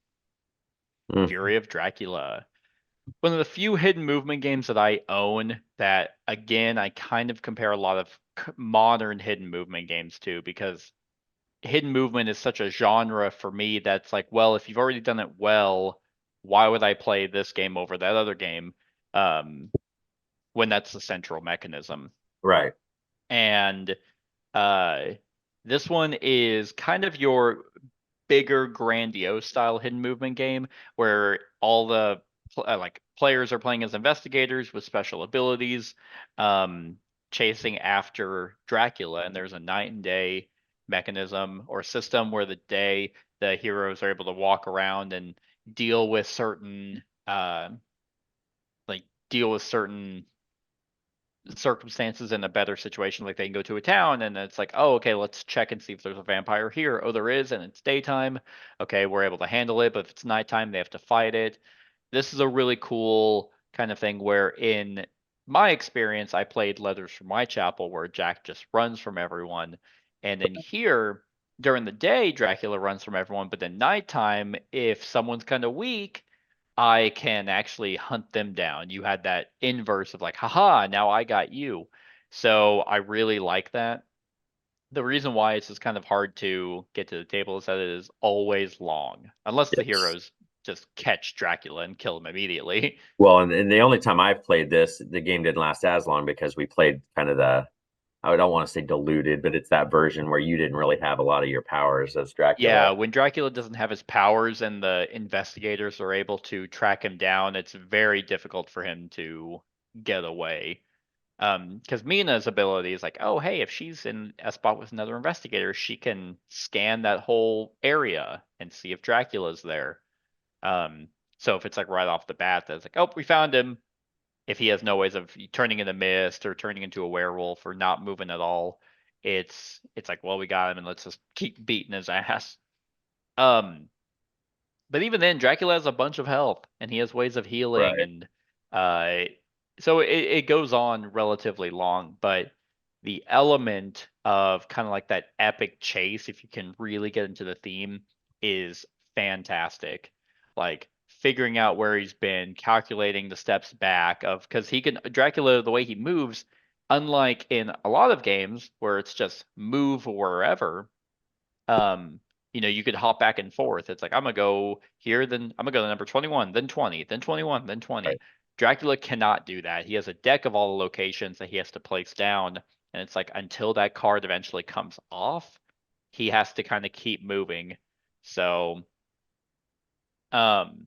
Speaker 3: Mm.
Speaker 2: Fury of Dracula. One of the few hidden movement games that I own that, again, I kind of compare a lot of modern hidden movement games to, because hidden movement is such a genre for me that's like, well, if you've already done it well, why would I play this game over that other game? When that's the central mechanism.
Speaker 3: Right.
Speaker 2: And uh, this one is kind of your bigger, grandiose style hidden movement game where all the like players are playing as investigators with special abilities, um, chasing after Dracula, and there's a night and day mechanism or system where the day the heroes are able to walk around and deal with certain deal with certain circumstances in a better situation. Like they can go to a town and it's like, oh, okay, let's check and see if there's a vampire here. Oh, there is, and it's daytime. Okay, we're able to handle it, but if it's nighttime, they have to fight it. This is a really cool kind of thing where, in my experience, I played Letters from Whitechapel where Jack just runs from everyone. And then here, during the day, Dracula runs from everyone, but then nighttime, if someone's kind of weak, I can actually hunt them down. You had that inverse of like, haha, now I got you. So I really like that. The reason why it's just kind of hard to get to the table is that it is always long, unless the
Speaker 3: Yes.
Speaker 2: heroes just catch Dracula and kill him immediately.
Speaker 3: Well, and the only time I've played this, the game didn't last as long because we played kind of I don't want to say diluted, but it's that version where you didn't really have a lot of your powers as Dracula.
Speaker 2: Yeah, when Dracula doesn't have his powers and the investigators are able to track him down, it's very difficult for him to get away. Because Mina's ability is like, oh, hey, if she's in a spot with another investigator, she can scan that whole area and see if Dracula's there. So if it's like right off the bat, that's like, oh, we found him. If he has no ways of turning into mist or turning into a werewolf or not moving at all, it's like, well, we got him, and let's just keep beating his ass. Um, but even then, Dracula has a bunch of health and he has ways of healing,
Speaker 3: Right.
Speaker 2: and uh, so it goes on relatively long. But the element of kind of like that epic chase, if you can really get into the theme, is fantastic. Like figuring out where he's been, calculating the steps back of, because he can, Dracula, the way he moves, unlike in a lot of games where it's just move wherever, um, you could hop back and forth. It's like, I'm gonna go here, then I'm gonna go to number 21, then 20, then 21, then 20.
Speaker 3: Right.
Speaker 2: Dracula cannot do that. He has a deck of all the locations that he has to place down, and it's like until that card eventually comes off, he has to kind of keep moving. So, um,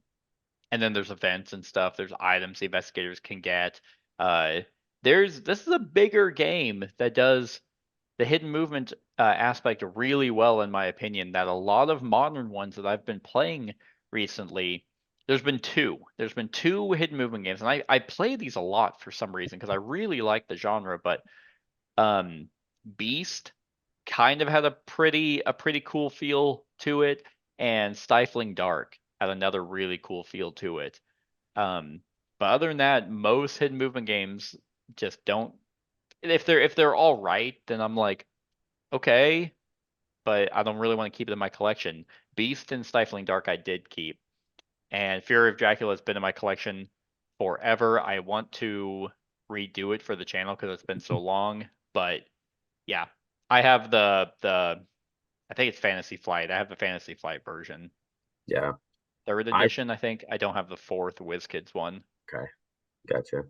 Speaker 2: and then there's events and stuff. There's items the investigators can get. Uh, this is a bigger game that does the hidden movement aspect really well, in my opinion, that a lot of modern ones that I've been playing recently, there's been two. There's been two hidden movement games, and I play these a lot for some reason because I really like the genre, but Beast kind of had a pretty cool feel to it, and Stifling Dark had another really cool feel to it. But other than that, most hidden movement games just don't if they're all right, then I'm like, okay, but I don't really want to keep it in my collection. Beast and Stifling Dark I did keep, and Fury of Dracula has been in my collection forever. I want to redo it for the channel because it's been so long, but yeah, I have the I think it's Fantasy Flight. I have the Fantasy Flight version,
Speaker 3: Yeah.
Speaker 2: third
Speaker 3: I
Speaker 2: edition. I think I don't have the fourth WizKids one.
Speaker 3: Okay, gotcha.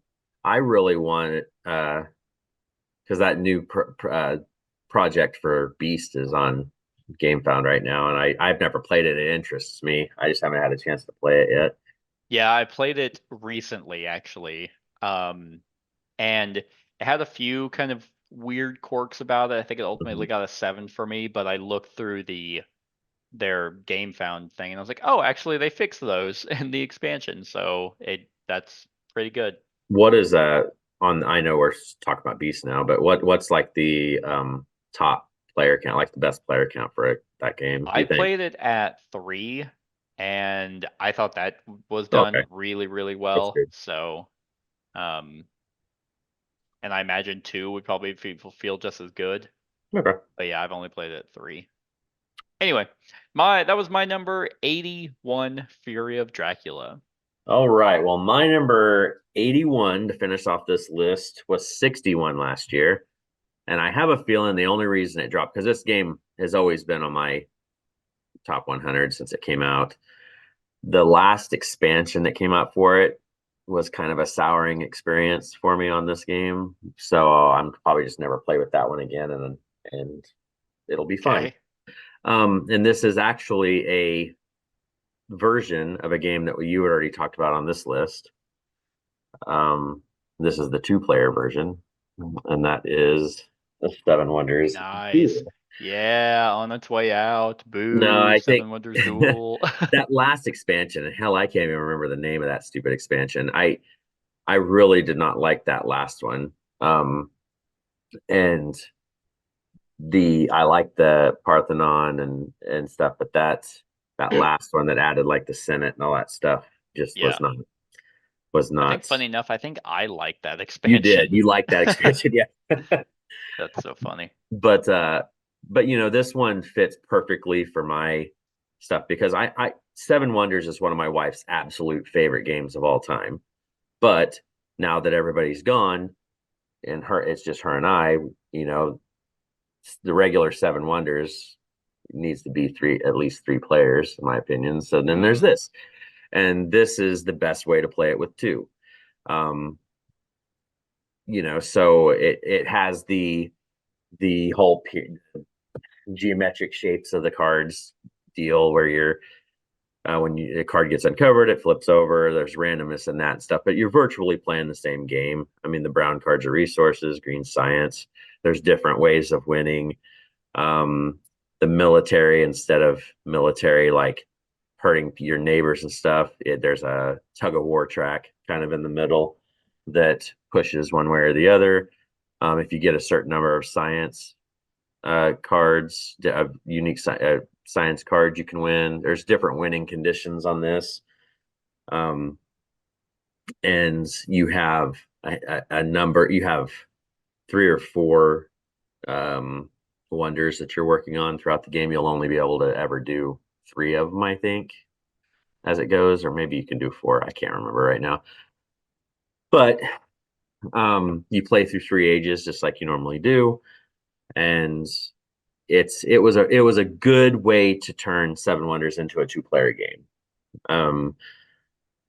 Speaker 3: I really want it because that new project for Beast is on GameFound right now, and I've never played it. It interests me. I just haven't had a chance to play it yet.
Speaker 2: Yeah, I played it recently actually. And it had a few kind of weird quirks about it. I think it ultimately got a 7 for me, but I looked through their GameFound thing and I was like, "Oh, actually they fixed those in the expansion." So, that's pretty good.
Speaker 3: What is on? I know we're talking about Beast now, but what's like the top player count, like the best player count for that game? Do
Speaker 2: I
Speaker 3: you think?
Speaker 2: played it at 3 and I thought that was
Speaker 3: Okay,
Speaker 2: done really, really
Speaker 3: that's
Speaker 2: well.
Speaker 3: good.
Speaker 2: So, um and I imagine 2 would probably feel just as good.
Speaker 3: Okay.
Speaker 2: But yeah, I've only played it at 3. Anyway, that was my number 81, Fury of Dracula.
Speaker 3: All right. Well, my number 81 to finish off this list was 61 last year. And I have a feeling the only reason it dropped, because this game has always been on my top 100 since it came out. The last expansion that came out for it was kind of a souring experience for me on this game. So I'm probably just never play with that one again, and it'll be fine.
Speaker 2: Okay.
Speaker 3: And this is actually a version of a game that you had already talked about on this list. This is the 2-player version, and that is the Seven Wonders.
Speaker 2: Nice. Yeah, on its way out.
Speaker 3: No,
Speaker 2: Boo,
Speaker 3: I think
Speaker 2: Seven Wonders Duel.
Speaker 3: that last expansion, and hell, I can't even remember the name of that stupid expansion. I really did not like that last one. And I like the Parthenon and stuff, but that last one that added like the Senate and all that stuff just
Speaker 2: Yeah.
Speaker 3: was
Speaker 2: I think
Speaker 3: not.
Speaker 2: funny enough, I think I like that
Speaker 3: You
Speaker 2: expansion.
Speaker 3: did. You liked that expansion, yeah.
Speaker 2: That's so funny.
Speaker 3: But this one fits perfectly for my stuff because I Seven Wonders is one of my wife's absolute favorite games of all time. But now that everybody's gone and it's just her and I, the regular Seven Wonders needs to be at least 3 players, in my opinion. So then there's this, and this is the best way to play it with 2. So it has the whole geometric shapes of the cards deal where you're when a card gets uncovered, it flips over. There's randomness in that stuff, but you're virtually playing the same game. I mean, the brown cards are resources, green science. There's different ways of winning. The military, instead of military like hurting your neighbors and stuff, there's a tug of war track kind of in the middle that pushes one way or the other. If you get a certain number of science cards, unique science cards, you can win. There's different winning conditions on this. And you have a number, you have 3 or 4 wonders that you're working on throughout the game. You'll only be able to ever do 3 of them, I think, as it goes, or maybe you can do 4. I can't remember right now. But you play through 3 ages just like you normally do, and it was a good way to turn Seven Wonders into a 2-player game.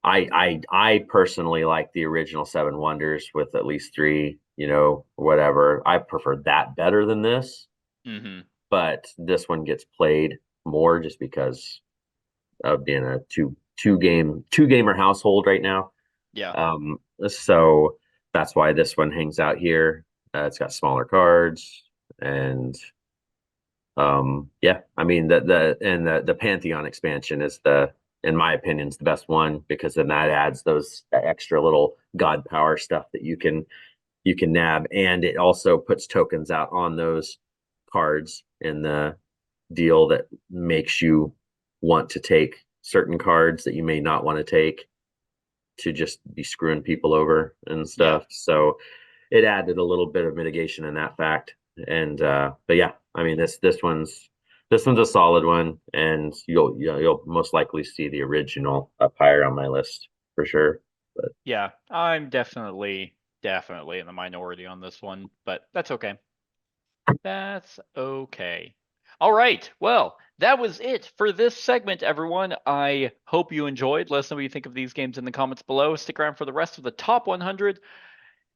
Speaker 3: I personally like the original Seven Wonders with at least 3, whatever. I prefer that better than this. But this one gets played more just because of being a two gamer household right now.
Speaker 2: Yeah.
Speaker 3: So that's why this one hangs out here. It's got smaller cards, and yeah, I mean the Pantheon expansion is in my opinion, is the best one, because then that adds that extra little god power stuff that you can nab, and it also puts tokens out on those cards in the deal that makes you want to take certain cards that you may not want to take to just be screwing people over and stuff. Yeah. So it added a little bit of mitigation in that fact. And but yeah, I mean this one's a solid one, and you'll most likely see the original up higher on my list for sure. But
Speaker 2: Yeah, I'm definitely in the minority on this one, but that's okay. That's okay. All right. Well, that was it for this segment, everyone. I hope you enjoyed. Let us know what you think of these games in the comments below. Stick around for the rest of the top 100.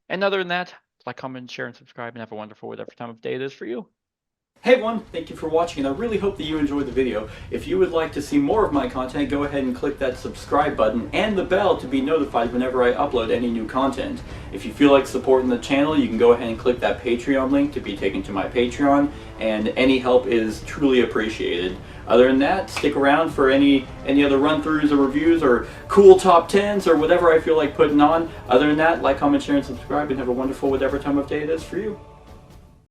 Speaker 2: And other than that, like, comment, share, and subscribe, and have a wonderful whatever time of day it is for you.
Speaker 4: Hey everyone, thank you for watching, and I really hope that you enjoyed the video. If you would like to see more of my content, go ahead and click that subscribe button and the bell to be notified whenever I upload any new content. If you feel like supporting the channel, you can go ahead and click that Patreon link to be taken to my Patreon, and any help is truly appreciated. Other than that, stick around for any other run-throughs or reviews or cool top 10s or whatever I feel like putting on. Other than that, like, comment, share, and subscribe, and have a wonderful whatever time of day it is for you.